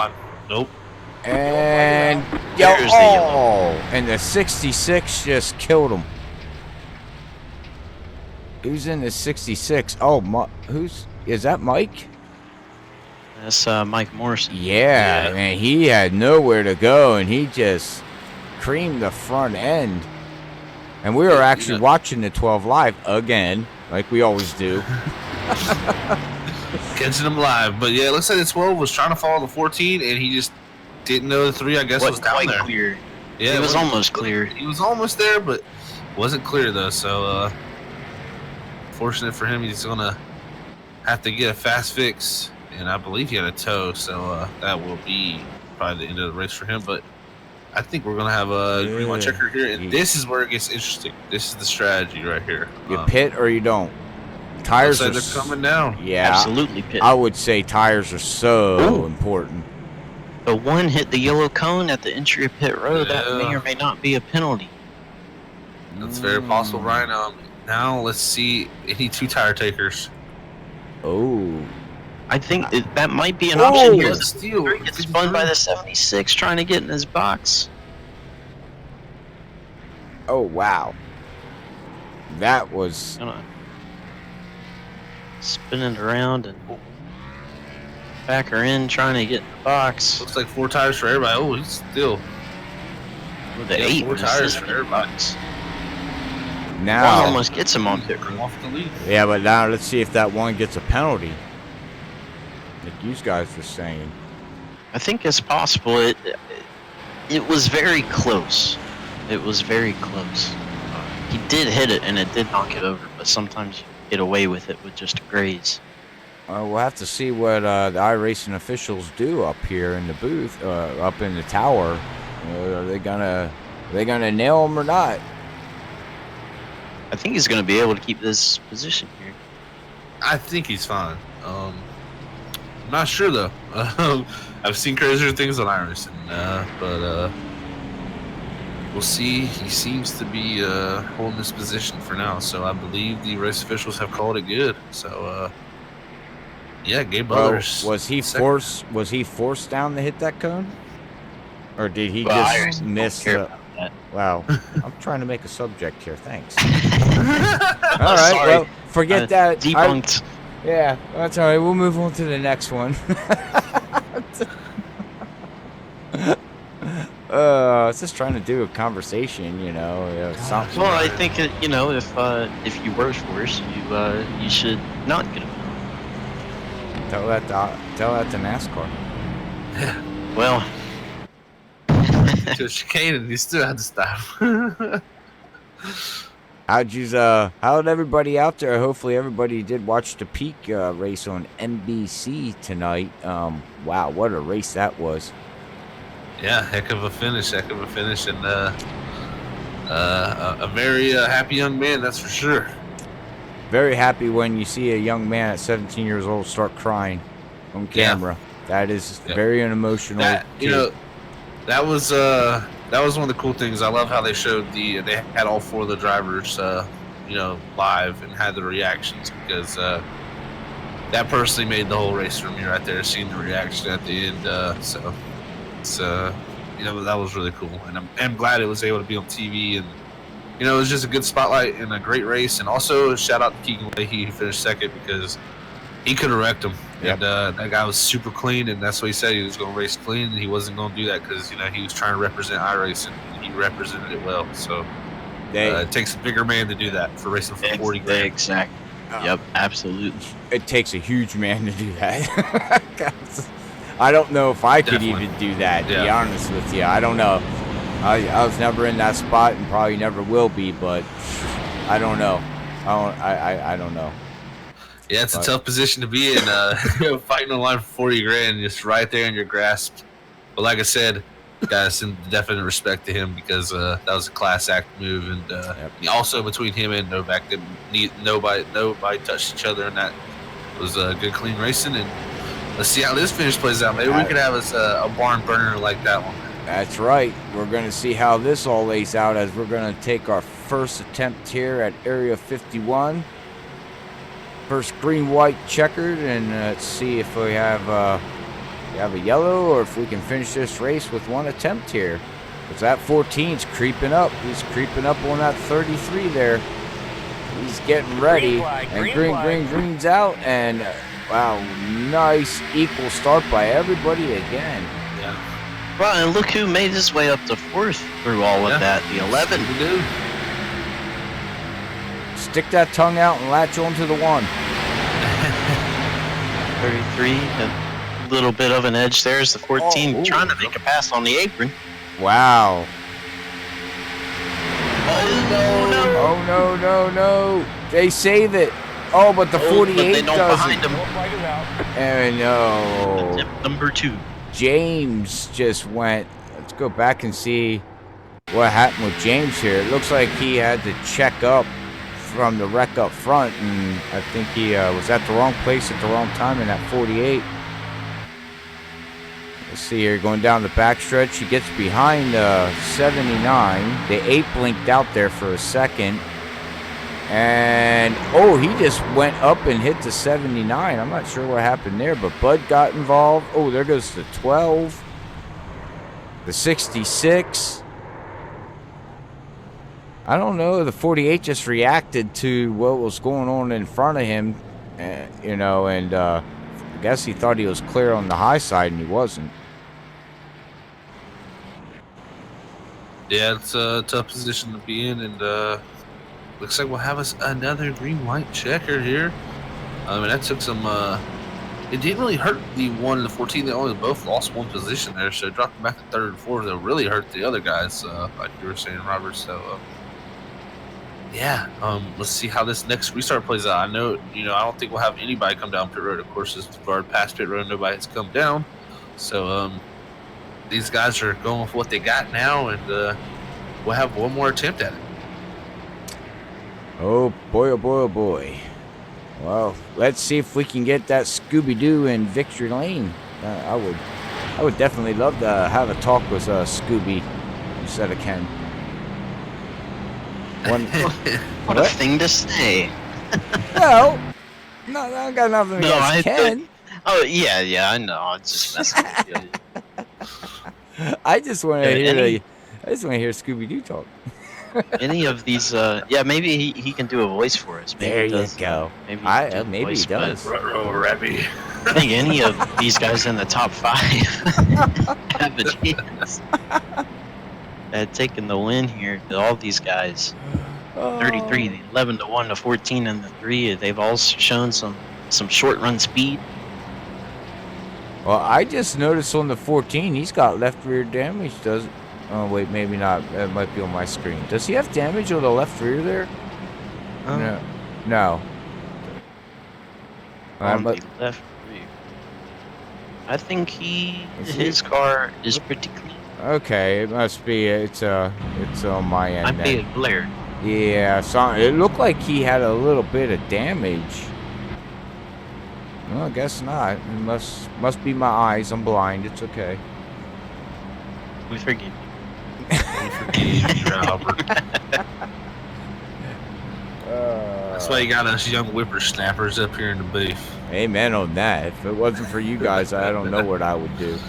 Nope. And There's the yellow. And the 66 just killed him. Who's in the 66? Oh, is that Mike? That's Mike Morrison. Yeah, and he had nowhere to go, and he just creamed the front end. And we were actually watching the 12 live again, like we always do. Catching them live. But yeah, it looks like the 12 was trying to follow the 14, and he just didn't know the 3, I guess, was down there. Clear. Yeah, it was almost clear. He was almost there, but wasn't clear, though. So, fortunate for him, he's going to have to get a fast fix. And I believe he had a tow, so that will be probably the end of the race for him. But I think we're going to have a green one checker here. And this is where it gets interesting. This is the strategy right here. You pit or you don't. Tires are they're coming down. Yeah, absolutely pit. I would say tires are so important. The one hit the yellow cone at the entry of pit road. That may or may not be a penalty. That's very possible, Ryan. Now let's see any 2 tire takers. Oh. I think that might be an option here. Steal. He gets spun by the 76 trying to get in his box. Oh, wow. That was... Spinning around and back her in, trying to get in the box. Looks like 4 tires for everybody. Oh, he's still... With the 8 4 tires for everybody. Now... One almost gets him on pit road. Off the lead. Yeah, but now let's see if that one gets a penalty. Like you guys were saying. I think it's possible. It was very close. It was very close. He did hit it, and it did knock it over, but sometimes you get away with it with just a graze. We'll have to see what the iRacing officials do up here in the booth, up in the tower. Are they gonna nail him or not? I think he's going to be able to keep this position here. I think he's fine. I'm not sure though. I've seen crazier things on Iracing, but we'll see. He seems to be holding this position for now, so I believe the race officials have called it good. So, yeah, Gabe Butters. Was he forced down to hit that cone, or did he just miss the? Wow, I'm trying to make a subject here. Thanks. All right, Sorry. well, forget that. Debunked. Yeah, that's all right. We'll move on to the next one. I was just trying to do a conversation, you know. Something. Well, I think if you were forced, you should not get a penalty. Tell that to NASCAR. Well, to chicane and you still had to stop. How'd everybody out there? Hopefully everybody did watch the Peak race on NBC tonight. Wow, what a race that was. Yeah, heck of a finish, and a very happy young man, that's for sure. Very happy when you see a young man at 17 years old start crying on camera. Yeah. That is very unemotional. That was one of the cool things. I love how they showed they had all 4 of the drivers, live and had the reactions, because that personally made the whole race for me right there, seeing the reaction at the end. So it's that was really cool, and I'm glad it was able to be on TV, and it was just a good spotlight and a great race. And also shout out to Keegan Leahy, who finished second, because he could have wrecked him. Yep. And that guy was super clean, and that's what he said. He was going to race clean, and he wasn't going to do that because he was trying to represent iRacing, and he represented it well. So it takes a bigger man to do that for racing for 40 grand. Exactly. Yep, absolutely. It takes a huge man to do that. I don't know if I could even do that, to be honest with you. I don't know. I was never in that spot and probably never will be, but I don't know. I don't know. Yeah, it's a tough position to be in, fighting on the line for 40 grand, just right there in your grasp. But like I said, Got some definite respect to him because that was a class act move, and also between him and Novak, nobody touched each other, and that was good, clean racing. And let's see how this finish plays out. Maybe we could have us a barn burner like that one. That's right. We're going to see how this all lays out as we're going to take our first attempt here at Area 51. First green, white, checkered, and let's see if we have a yellow or if we can finish this race with one attempt here. Because that 14's creeping up. He's creeping up on that 33 there. He's getting ready. And green's out. And wow, nice equal start by everybody again. Yeah. Well, and look who made his way up to 4th through all of that. The 11. We do. Stick that tongue out and latch onto the 1. 33, a little bit of an edge there as the 14 trying to make a pass on the apron. Wow. Oh, no. They save it. Oh, but the 48 but they don't doesn't. behind him. And no. Attempt number 2. James just went. Let's go back and see what happened with James here. It looks like he had to check up from the wreck up front, and I think he was at the wrong place at the wrong time in that 48. Let's see here, going down the backstretch. He gets behind 79. The 8 blinked out there for a second. And, he just went up and hit the 79. I'm not sure what happened there, but Bud got involved. Oh, there goes the 12. The 66. I don't know. The 48 just reacted to what was going on in front of him, and I guess he thought he was clear on the high side, and he wasn't. Yeah, it's a tough position to be in, and looks like we'll have us another green-white checker here. I mean, that took some. It didn't really hurt the 1 and the 14. They only both lost one position there, so dropping back to 3rd and 4th, that really hurt the other guys, like you were saying, Robert. So, let's see how this next restart plays out. I know, I don't think we'll have anybody come down pit road. Of course, as far past pit road, nobody has come down. So, these guys are going with what they got now, and we'll have one more attempt at it. Oh boy. Well, let's see if we can get that Scooby-Doo in victory lane. I would definitely love to have a talk with Scooby instead of Ken. What a thing to say. Well, no, I got nothing against Ken. Yeah, I know. I'm just messing with you. I just want to hear Scooby-Doo talk. Any of these, maybe he can do a voice for us. Maybe there you go. Maybe he does. Rabby. I think any of these guys in the top 5 have a chance at taking the win here. All these guys, 33, the 11 to 1 to 14, and the 3, they've all shown some short run speed. Well, I just noticed on the 14, he's got left rear damage, doesn't? Oh, wait, maybe not. That might be on my screen. Does he have damage on the left rear there? No. On the left rear. I think his car is pretty clean. Okay, it must be. It's on my end. Might be a glare. Yeah, it looked like he had a little bit of damage. Well, I guess not. It must be my eyes. I'm blind. It's okay. We forgive you. That's why you got us young whippersnappers up here in the booth. Amen on that. If it wasn't for you guys, I don't know what I would do.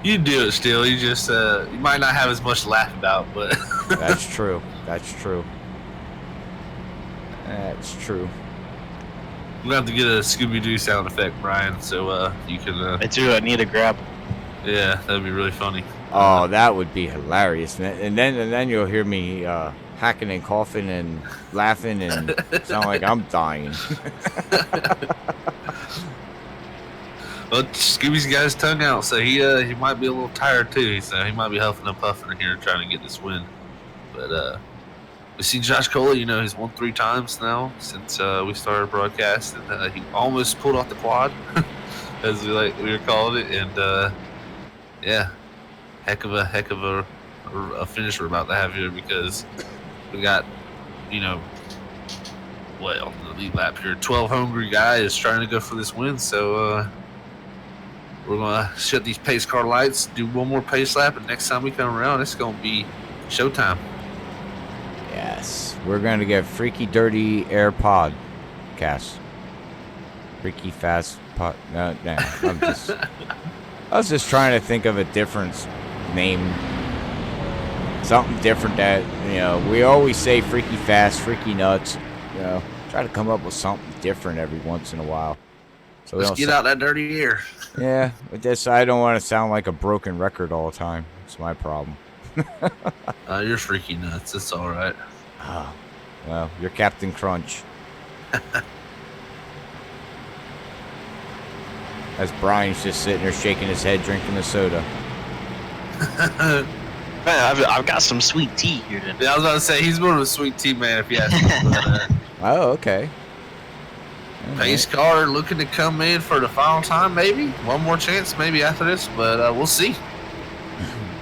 You do it still. You just you might not have as much to laugh about, but That's true. I'm gonna have to get a Scooby-Doo sound effect, Brian, so you can. I do. I need a grab. Yeah, that'd be really funny. Oh, that would be hilarious. And then you'll hear me hacking and coughing and laughing and sound like I'm dying. Well, Scooby's got his tongue out, so he might be a little tired too. So he might be huffing and puffing here trying to get this win. But we see Josh Cola. He's won 3 times now since we started broadcast, and he almost pulled off the quad, as we were calling it. And Yeah, heck of a finish we're about to have here because we got, you know, what on the lead lap here, 12 hungry guys trying to go for this win. So we're gonna shut these pace car lights, do one more pace lap, and next time we come around, it's gonna be showtime. Yes, we're gonna get Freaky Dirty Air Pod cast. Freaky Fast Pod. No, I was just trying to think of a different name. Something different that, we always say Freaky Fast, Freaky Nuts. Try to come up with something different every once in a while. So let's get out that dirty air. Yeah, but I don't want to sound like a broken record all the time. It's my problem. You're freaky nuts. It's all right. Oh, well, you're Captain Crunch. As Brian's just sitting there shaking his head, drinking a soda. Man, I've got some sweet tea here today. Yeah, I was about to say, he's more of a sweet tea man if you ask me. Oh, okay. Pace car looking to come in for the final time, maybe. One more chance, maybe after this, but we'll see.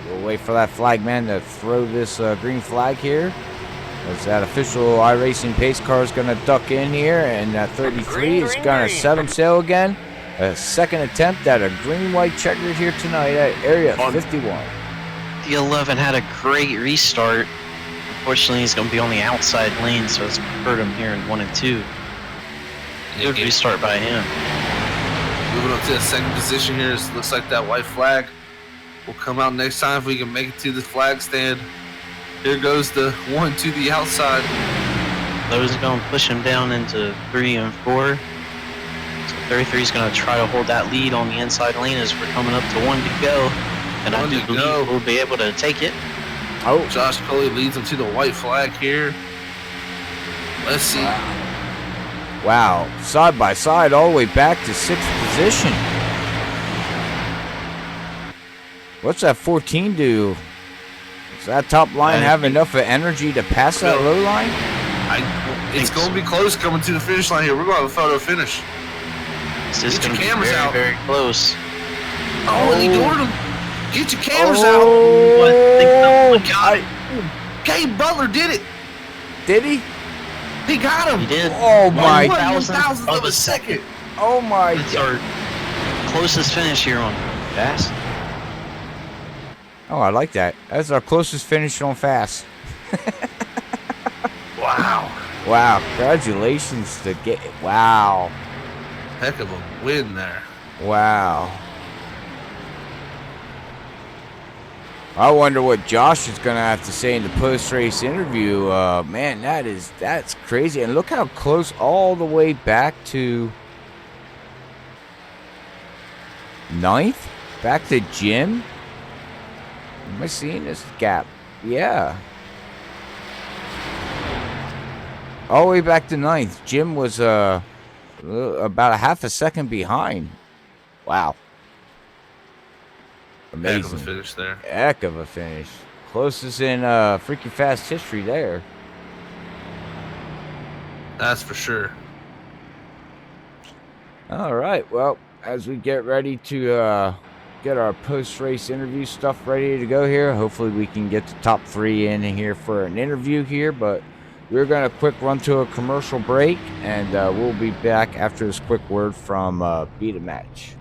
We'll wait for that flag man to throw this green flag here. As that official iRacing pace car is going to duck in here, and that 33 is going to set him sail again. A second attempt at a green-white checkered here tonight at Area 51. The 11 had a great restart. Unfortunately, he's going to be on the outside lane, so it's hurt him here in 1 and 2. Good restart by him. Moving up to the second position here. Looks like that white flag will come out next time if we can make it to the flag stand. Here goes the 1 to the outside. Those are going to push him down into 3 and 4. So 33 is going to try to hold that lead on the inside lane as we're coming up to 1 to go. And I do believe we'll be able to take it. Oh, Josh Coley leads him to the white flag here. Let's see. Wow. Side by side all the way back to 6th position. What's that 14 do? Does that top line have enough energy to pass that low line? It's going to be close coming to the finish line here. We're going to have a photo finish. This is going to be very, very close. Oh, and he doored him. Get your cameras out. Oh, my God. Gabe Butler did it. Did he? He got him. He did. Oh, my. 1,000th of a second. Oh, my That's God. our closest finish here on Fast. Oh, I like that. That's our closest finish on Fast. Wow. Wow. Congratulations to get. Wow. Heck of a win there. Wow. I wonder what Josh is going to have to say in the post-race interview. Man, that's crazy. And look how close all the way back to 9th? Back to Jim? Am I seeing this gap? Yeah. All the way back to 9th. Jim was about a half a second behind. Wow. Amazing. Heck of a finish there. Heck of a finish. Closest in freaking Fast history there. That's for sure. All right. Well, as we get ready to get our post-race interview stuff ready to go here, hopefully we can get the top 3 in here for an interview here. But we're going to quick run to a commercial break, and we'll be back after this quick word from Beat a Match.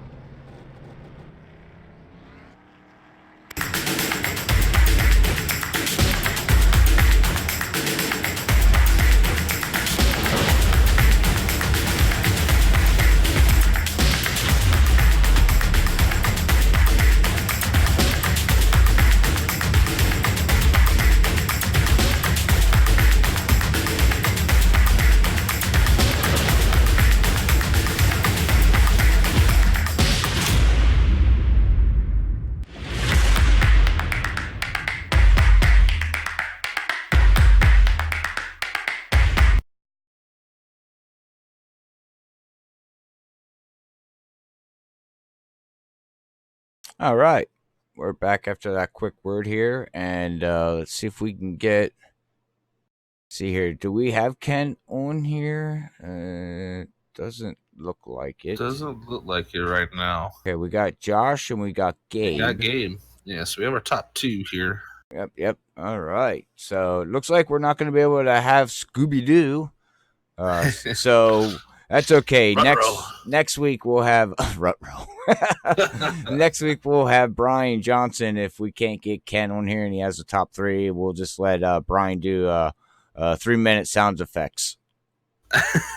All right, we're back after that quick word here, and let's see if we can get. See here, do we have Ken on here? Doesn't look like it. Doesn't look like it right now. Okay, we got Josh and we got Gabe. We got Gabe. Yeah, so we have our top 2 here. Yep. All right. So it looks like we're not going to be able to have Scooby Doo. So that's okay. Next week we'll have Next week we'll have Brian Johnson. If we can't get Ken on here and he has the top 3, we'll just let Brian do 3-minute sound effects.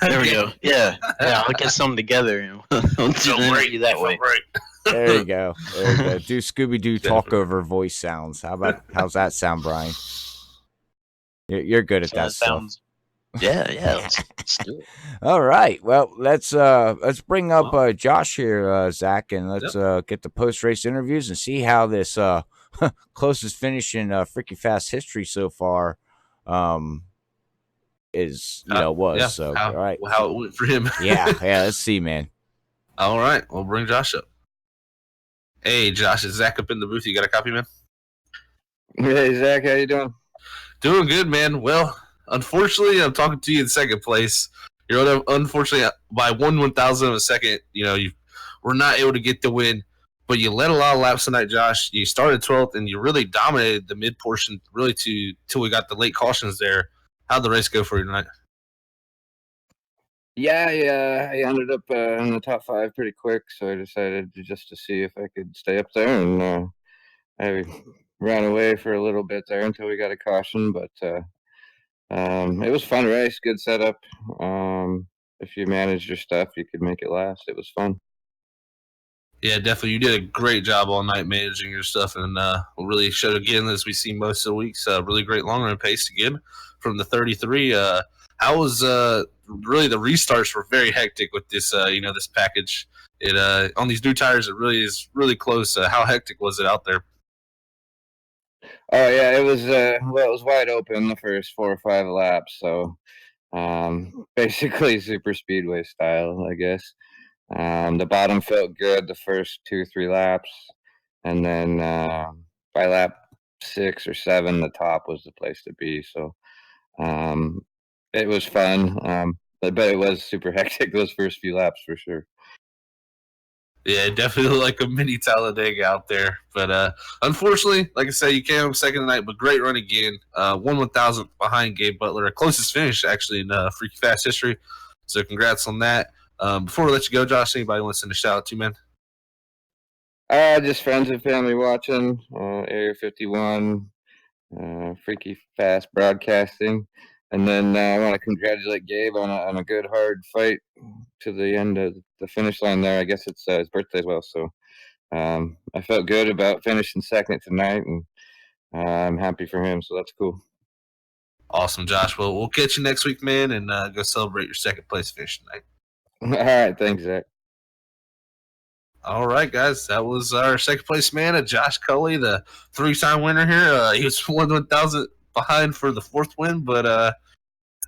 There we go. Yeah, I'll get some together. I'll do an interview that way. There you go. Do Scooby Doo talk over voice sounds. How's that sound, Brian? You're good at that stuff. Yeah. Let's do it. All right. Well, let's bring up Josh here, Zach, and let's get the post race interviews and see how this closest finish in freaking fast history so far is was. Yeah, so all right, how it went for him. yeah. Let's see, man. All right, we'll bring Josh up. Hey, Josh, is Zach up in the booth? You got a copy, man? Hey, Zach, how you doing? Doing good, man. Well, unfortunately, I'm talking to you in second place. You're unfortunately by 1/1000 of a second. You were not able to get the win, but you led a lot of laps tonight, Josh. You started 12th, and you really dominated the mid portion, really till we got the late cautions there. How'd the race go for you tonight? Yeah, I ended up in the top 5 pretty quick, so I decided to see if I could stay up there, and I ran away for a little bit there until we got a caution, but it was a fun race, good setup. If you managed your stuff, you could make it last. It was fun. Yeah, definitely. You did a great job all night managing your stuff, and really showed again as we see most of the weeks. Really great long run pace again from the 33. How was really the restarts were very hectic with this this package. It on these new tires it really is really close. How hectic was it out there? Oh yeah, it was it was wide open the first 4 or 5 laps, so basically super speedway style, I guess. The bottom felt good the first 2 or 3 laps, and then by lap 6 or 7 the top was the place to be. So it was fun, but it was super hectic those first few laps for sure. Yeah, definitely like a mini Talladega out there. But unfortunately, like I said, you came up second tonight, but great run again. 1/1000 behind Gabe Butler. Our closest finish, actually, in Freaky Fast history. So congrats on that. Before we let you go, Josh, anybody want to send a shout out to, man? Just friends and family watching, Area 51, Freaky Fast Broadcasting. And then I want to congratulate Gabe on a good, hard fight to the end of the finish line there. I guess it's his birthday as well. So I felt good about finishing second tonight, and I'm happy for him. So that's cool. Awesome, Josh. Well, we'll catch you next week, man, and go celebrate your second place finish tonight. All right. Thanks, Zach. All right, guys. That was our second place man, Josh Cully, the 3-time winner here. He was 1/1000 behind for the 4th win, but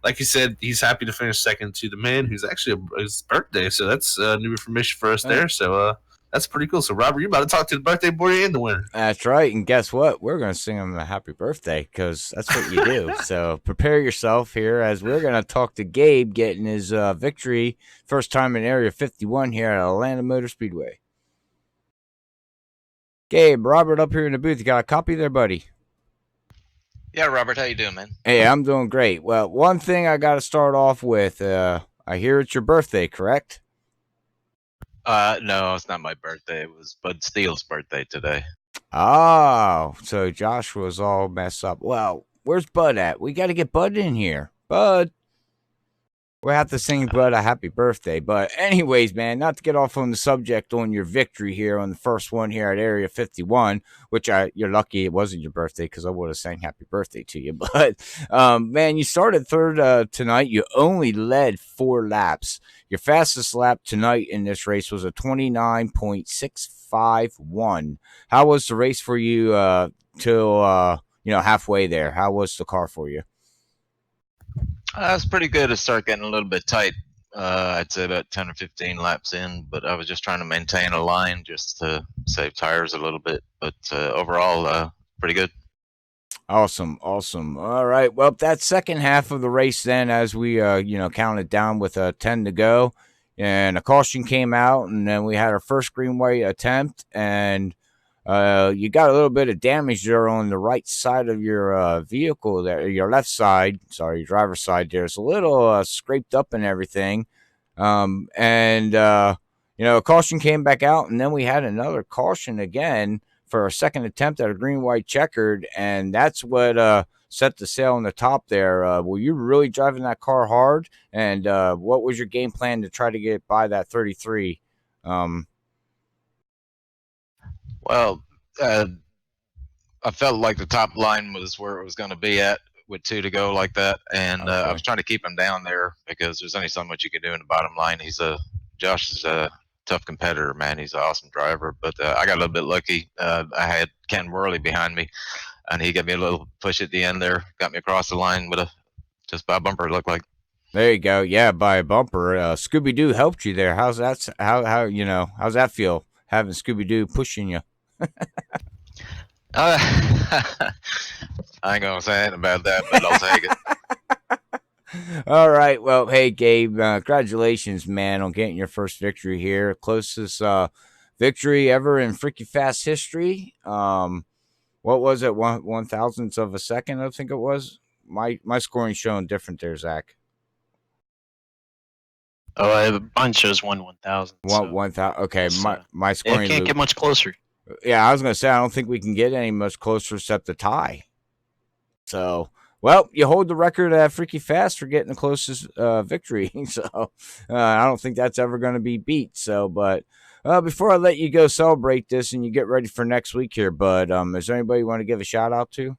like you said, he's happy to finish second to the man who's actually his birthday. So that's new information for us there. So that's pretty cool. So, Robert, you're about to talk to the birthday boy and the winner. That's right. And guess what? We're going to sing him a happy birthday because that's what you do. So prepare yourself here as we're going to talk to Gabe getting his victory. First time in Area 51 here at Atlanta Motor Speedway. Gabe, Robert up here in the booth. You got a copy there, buddy? Yeah, Robert, how you doing, man? Hey, I'm doing great. Well, one thing I got to start off with, I hear it's your birthday, correct? No, it's not my birthday. It was Bud Steele's birthday today. Oh, so Josh was all messed up. Well, where's Bud at? We got to get Bud in here. Bud. We'll have to sing Bud a happy birthday. But anyways, man, not to get off on the subject on your victory here on the first one here at Area 51, which you're lucky it wasn't your birthday because I would have sang happy birthday to you. But, man, you started third tonight. You only led 4 laps. Your fastest lap tonight in this race was a 29.651. How was the race for you till halfway there? How was the car for you? It's pretty good to start getting a little bit tight. I'd say about 10 or 15 laps in, but I was just trying to maintain a line just to save tires a little bit. But overall, pretty good. Awesome. All right. Well, that second half of the race then, as we counted down with 10 to go, and a caution came out, and then we had our first green white attempt, and you got a little bit of damage there on the right side of your vehicle, there, your left side, sorry, your driver's side. There's a little scraped up and everything, and a caution came back out, and then we had another caution again for a second attempt at a green white checkered, and that's what set the sail on the top there. Were you really driving that car hard? And what was your game plan to try to get by that 33? Well, I felt like the top line was where it was going to be at with 2 to go like that, and I Okay. was trying to keep him down there because there's only so much you can do in the bottom line. Josh is a tough competitor, man. He's an awesome driver, but I got a little bit lucky. I had Ken Worley behind me, and he gave me a little push at the end there, got me across the line with just by a bumper, it looked like. There you go. Yeah, by a bumper. Scooby Doo helped you there. How's that? How's that feel? Having Scooby Doo pushing you. I ain't gonna say anything about that, but I'll take it. All right. Well, hey, Gabe, congratulations, man, on getting your first victory here. Closest victory ever in Freaky Fast history. What was it? One thousandth of a second, I think it was. My scoring showing different there, Zach. Oh, mine shows 1/1000. One thousand. Okay, my It scoring. can't get much closer. Yeah, I was gonna say I don't think we can get any much closer except the tie. So, well, you hold the record at Freaky Fast for getting the closest victory. So, I don't think that's ever going to be beat. So, but before I let you go celebrate this and you get ready for next week here, bud, is there anybody you want to give a shout out to?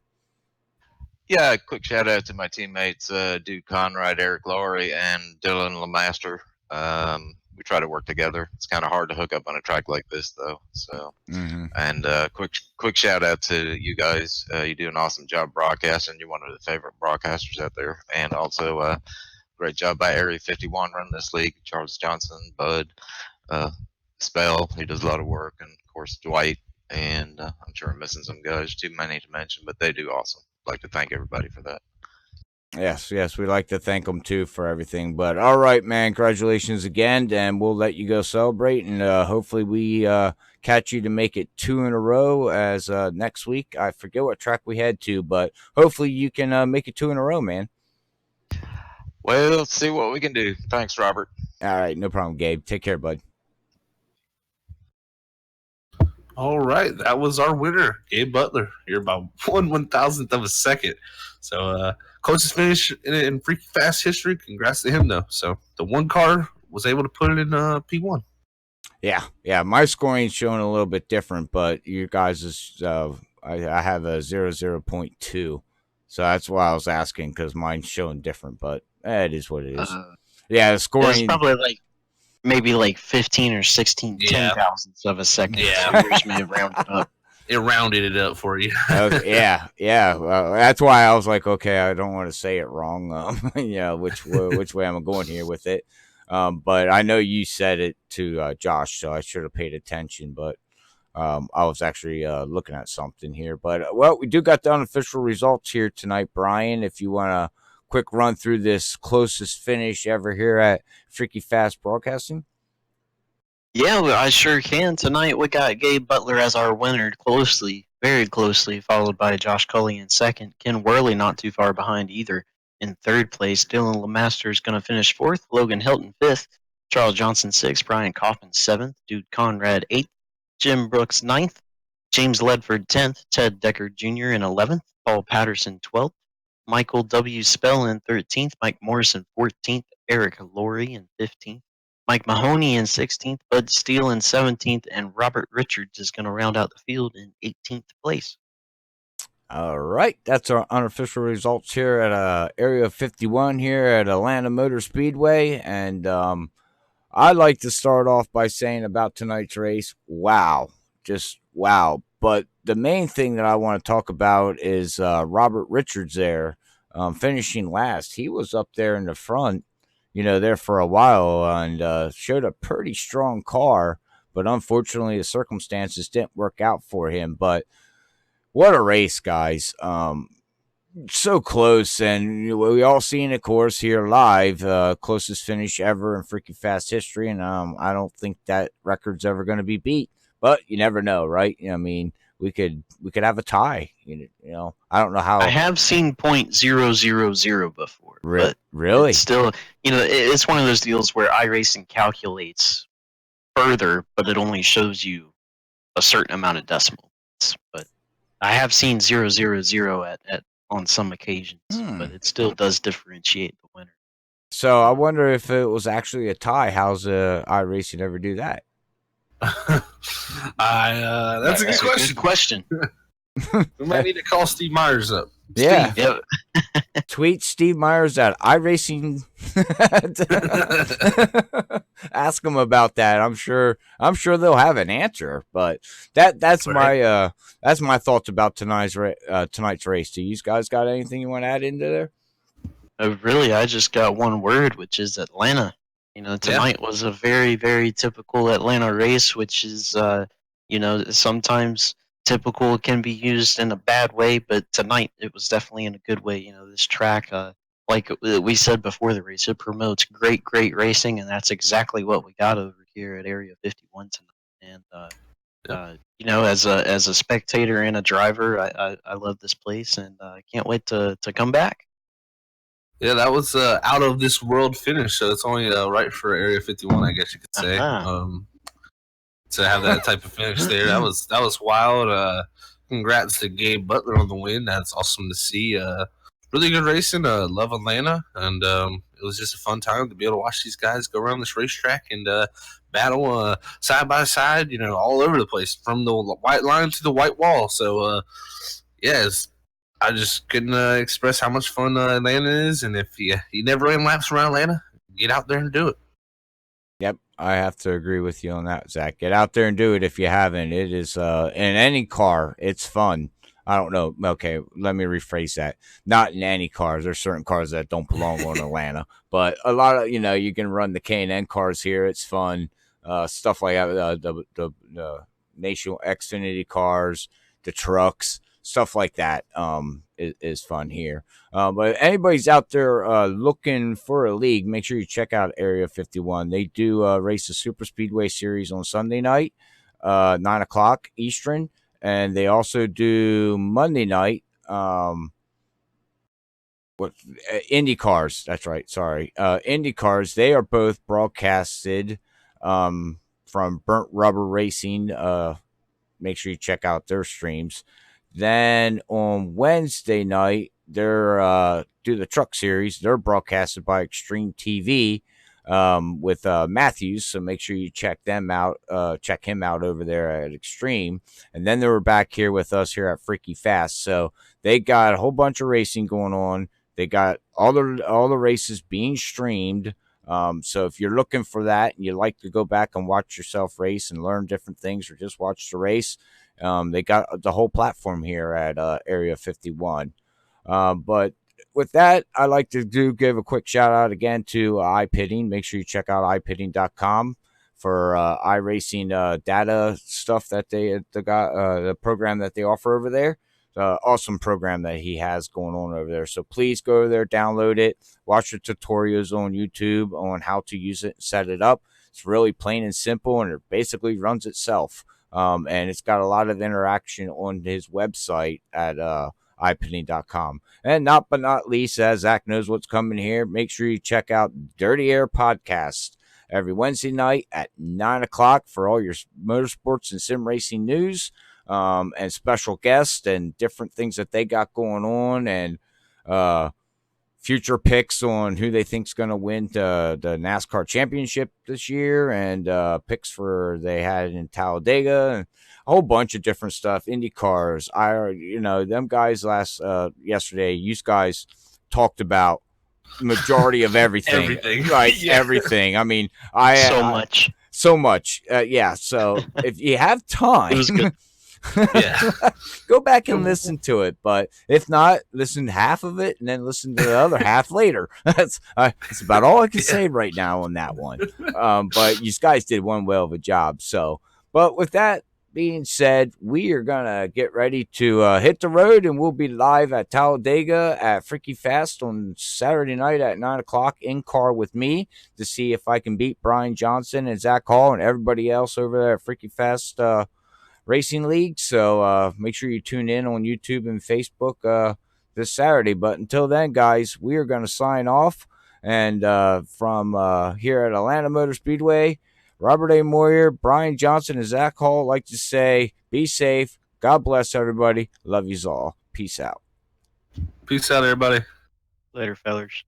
Yeah, quick shout out to my teammates, Duke Conrad, Eric Lowry, and Dylan LeMaster. We try to work together. It's kind of hard to hook up on a track like this, though. So, and quick shout out to you guys. You do an awesome job broadcasting. You're one of the favorite broadcasters out there, and also great job by Area 51 running this league. Charles Johnson, Bud, Spell, he does a lot of work, and of course Dwight. And I'm sure I'm missing some guys, too many to mention, but they do awesome. I'd like to thank everybody for that. Yes, we'd like to thank them too for everything. But all right, man, congratulations again, and we'll let you go celebrate, and hopefully we catch you to make it 2 in a row as next week. I forget what track we had to, but hopefully you can make it 2 in a row, man. Well, let's see what we can do. Thanks, Robert. All right, no problem, Gabe. Take care, bud. All right, that was our winner, Gabe Butler. You're about 1/1000th of a second. So closest finish in Freaky Fast history. Congrats to him, though. So the one car was able to put it in P1. Yeah. My scoring's showing a little bit different, but you guys is I have a 0.2, so that's why I was asking because mine's showing different. But it is what it is. The scoring. It's probably maybe 15 or 16 10,000ths of a second. Yeah. Yours may have rounded up. It rounded it up for you. Yeah. That's why I was like, okay, I don't want to say it wrong. Which way I'm going here with it. But I know you said it to Josh, so I should have paid attention. But I was actually looking at something here. But well, we do got the unofficial results here tonight, Brian. If you want to quick run through this closest finish ever here at Freaky Fast Broadcasting. Yeah, well, I sure can. Tonight we got Gabe Butler as our winner, very closely, followed by Josh Cully in second. Ken Worley not too far behind either. In third place, Dylan LeMaster is going to finish fourth. Logan Hilton fifth. Charles Johnson sixth. Brian Kaufman seventh. Dude Conrad eighth. Jim Brooks ninth. James Ledford 10th. Ted Decker Jr. in 11th. Paul Patterson 12th. Michael W. Spell in 13th. Mike Morrison 14th. Eric Laurie in 15th. Mike Mahoney in 16th. Bud Steele in 17th. And Robert Richards is going to round out the field in 18th place. All right. That's our unofficial results here at Area 51 here at Atlanta Motor Speedway. And I'd like to start off by saying about tonight's race, wow. Just wow. But the main thing that I want to talk about is Robert Richards there finishing last. He was up there in the front, there for a while and showed a pretty strong car. But unfortunately, the circumstances didn't work out for him. But what a race, guys. so close, and we all seen, of course, here live, closest finish ever in freaking fast history, and I don't think that record's ever going to be beat. But you never know, right? I mean, we could have a tie. I don't know I how. have seen .000 before, but Really? it's still, it's one of those deals where iRacing calculates further, but it only shows you a certain amount of decimal points. But I have seen .000 at on some occasions, but it still does differentiate the winner. So I wonder if it was actually a tie. How's iRacing ever do that? That's a good question. Good question. We might need to call Steve Myers up. Yeah. Yep. Tweet Steve Myers at iRacing. Ask him about that. I'm sure they'll have an answer. But that's Right. my thoughts about tonight's race. Do you guys got anything you want to add into there? Really, I just got one word, which is Atlanta. Tonight was a very, very typical Atlanta race, which is, sometimes typical can be used in a bad way, but tonight it was definitely in a good way. This track, like we said before the race, it promotes great, great racing, and that's exactly what we got over here at Area 51 tonight. And as a spectator and a driver, I love this place, and I can't wait to come back. Yeah, that was out of this world finish, so it's only right for Area 51, I guess you could say. To have that type of finish there, that was wild. Congrats to Gabe Butler on the win. That's awesome to see. Really good racing. Love Atlanta, and it was just a fun time to be able to watch these guys go around this racetrack and battle side by side. All over the place, from the white line to the white wall. So, I just couldn't express how much fun Atlanta is, and if you never ran laps around Atlanta, get out there and do it. Yep, I have to agree with you on that, Zach. Get out there and do it if you haven't. It is in any car, it's fun. I don't know. Okay, let me rephrase that. Not in any cars. There's certain cars that don't belong on Atlanta, but a lot of you can run the K&N cars here. It's fun. Stuff like that. The Nation Xfinity cars, the trucks, stuff like that. Is fun here. But anybody's out there looking for a league, make sure you check out Area 51. They do race the Super Speedway Series on Sunday night, 9 o'clock Eastern, and they also do Monday night. Indy Cars? That's right. Sorry, Indy Cars. They are both broadcasted from Burnt Rubber Racing. Make sure you check out their streams. Then on Wednesday night, they're do the truck series. They're broadcasted by Extreme TV with Matthews. So make sure you check them out. Check him out over there at Extreme. And then they were back here with us here at Freaky Fast. So they got a whole bunch of racing going on. They got all the races being streamed. So if you're looking for that and you like to go back and watch yourself race and learn different things, or just watch the race, they got the whole platform here at Area 51. But with that, I like to give a quick shout out again to iPitting. Make sure you check out iPitting.com for iRacing data stuff that they got, the program that they offer over there. Awesome program that he has going on over there. So please go over there, download it, watch the tutorials on YouTube on how to use it and set it up. It's really plain and simple, and it basically runs itself. And it's got a lot of interaction on his website at iPitting.com. And not but not least, as Zach knows what's coming here, make sure you check out Dirty Air Podcast every Wednesday night at 9 o'clock for all your motorsports and sim racing news. And special guests and different things that they got going on, and future picks on who they think's going to win the NASCAR championship this year, and picks for they had in Talladega, and a whole bunch of different stuff. Indy cars. Them guys yesterday, you guys talked about majority of everything. Everything. Right. Yeah. Everything. I mean, So much. Yeah. So if you have time, It was good. Yeah. go back and listen to it. But if not, listen to half of it and then listen to the other half later. That's about all I can say right now on that one. But you guys did one well of a job. So, but with that, being said, we are going to get ready to hit the road, and we'll be live at Talladega at Freaky Fast on Saturday night at 9 o'clock in car with me to see if I can beat Brian Johnson and Zach Hall and everybody else over there at Freaky Fast Racing League. So make sure you tune in on YouTube and Facebook this Saturday. But until then, guys, we are going to sign off. And from here at Atlanta Motor Speedway, Robert A. Moyer, Brian Johnson, and Zach Hall like to say, be safe. God bless everybody. Love yous all. Peace out. Peace out, everybody. Later, fellers.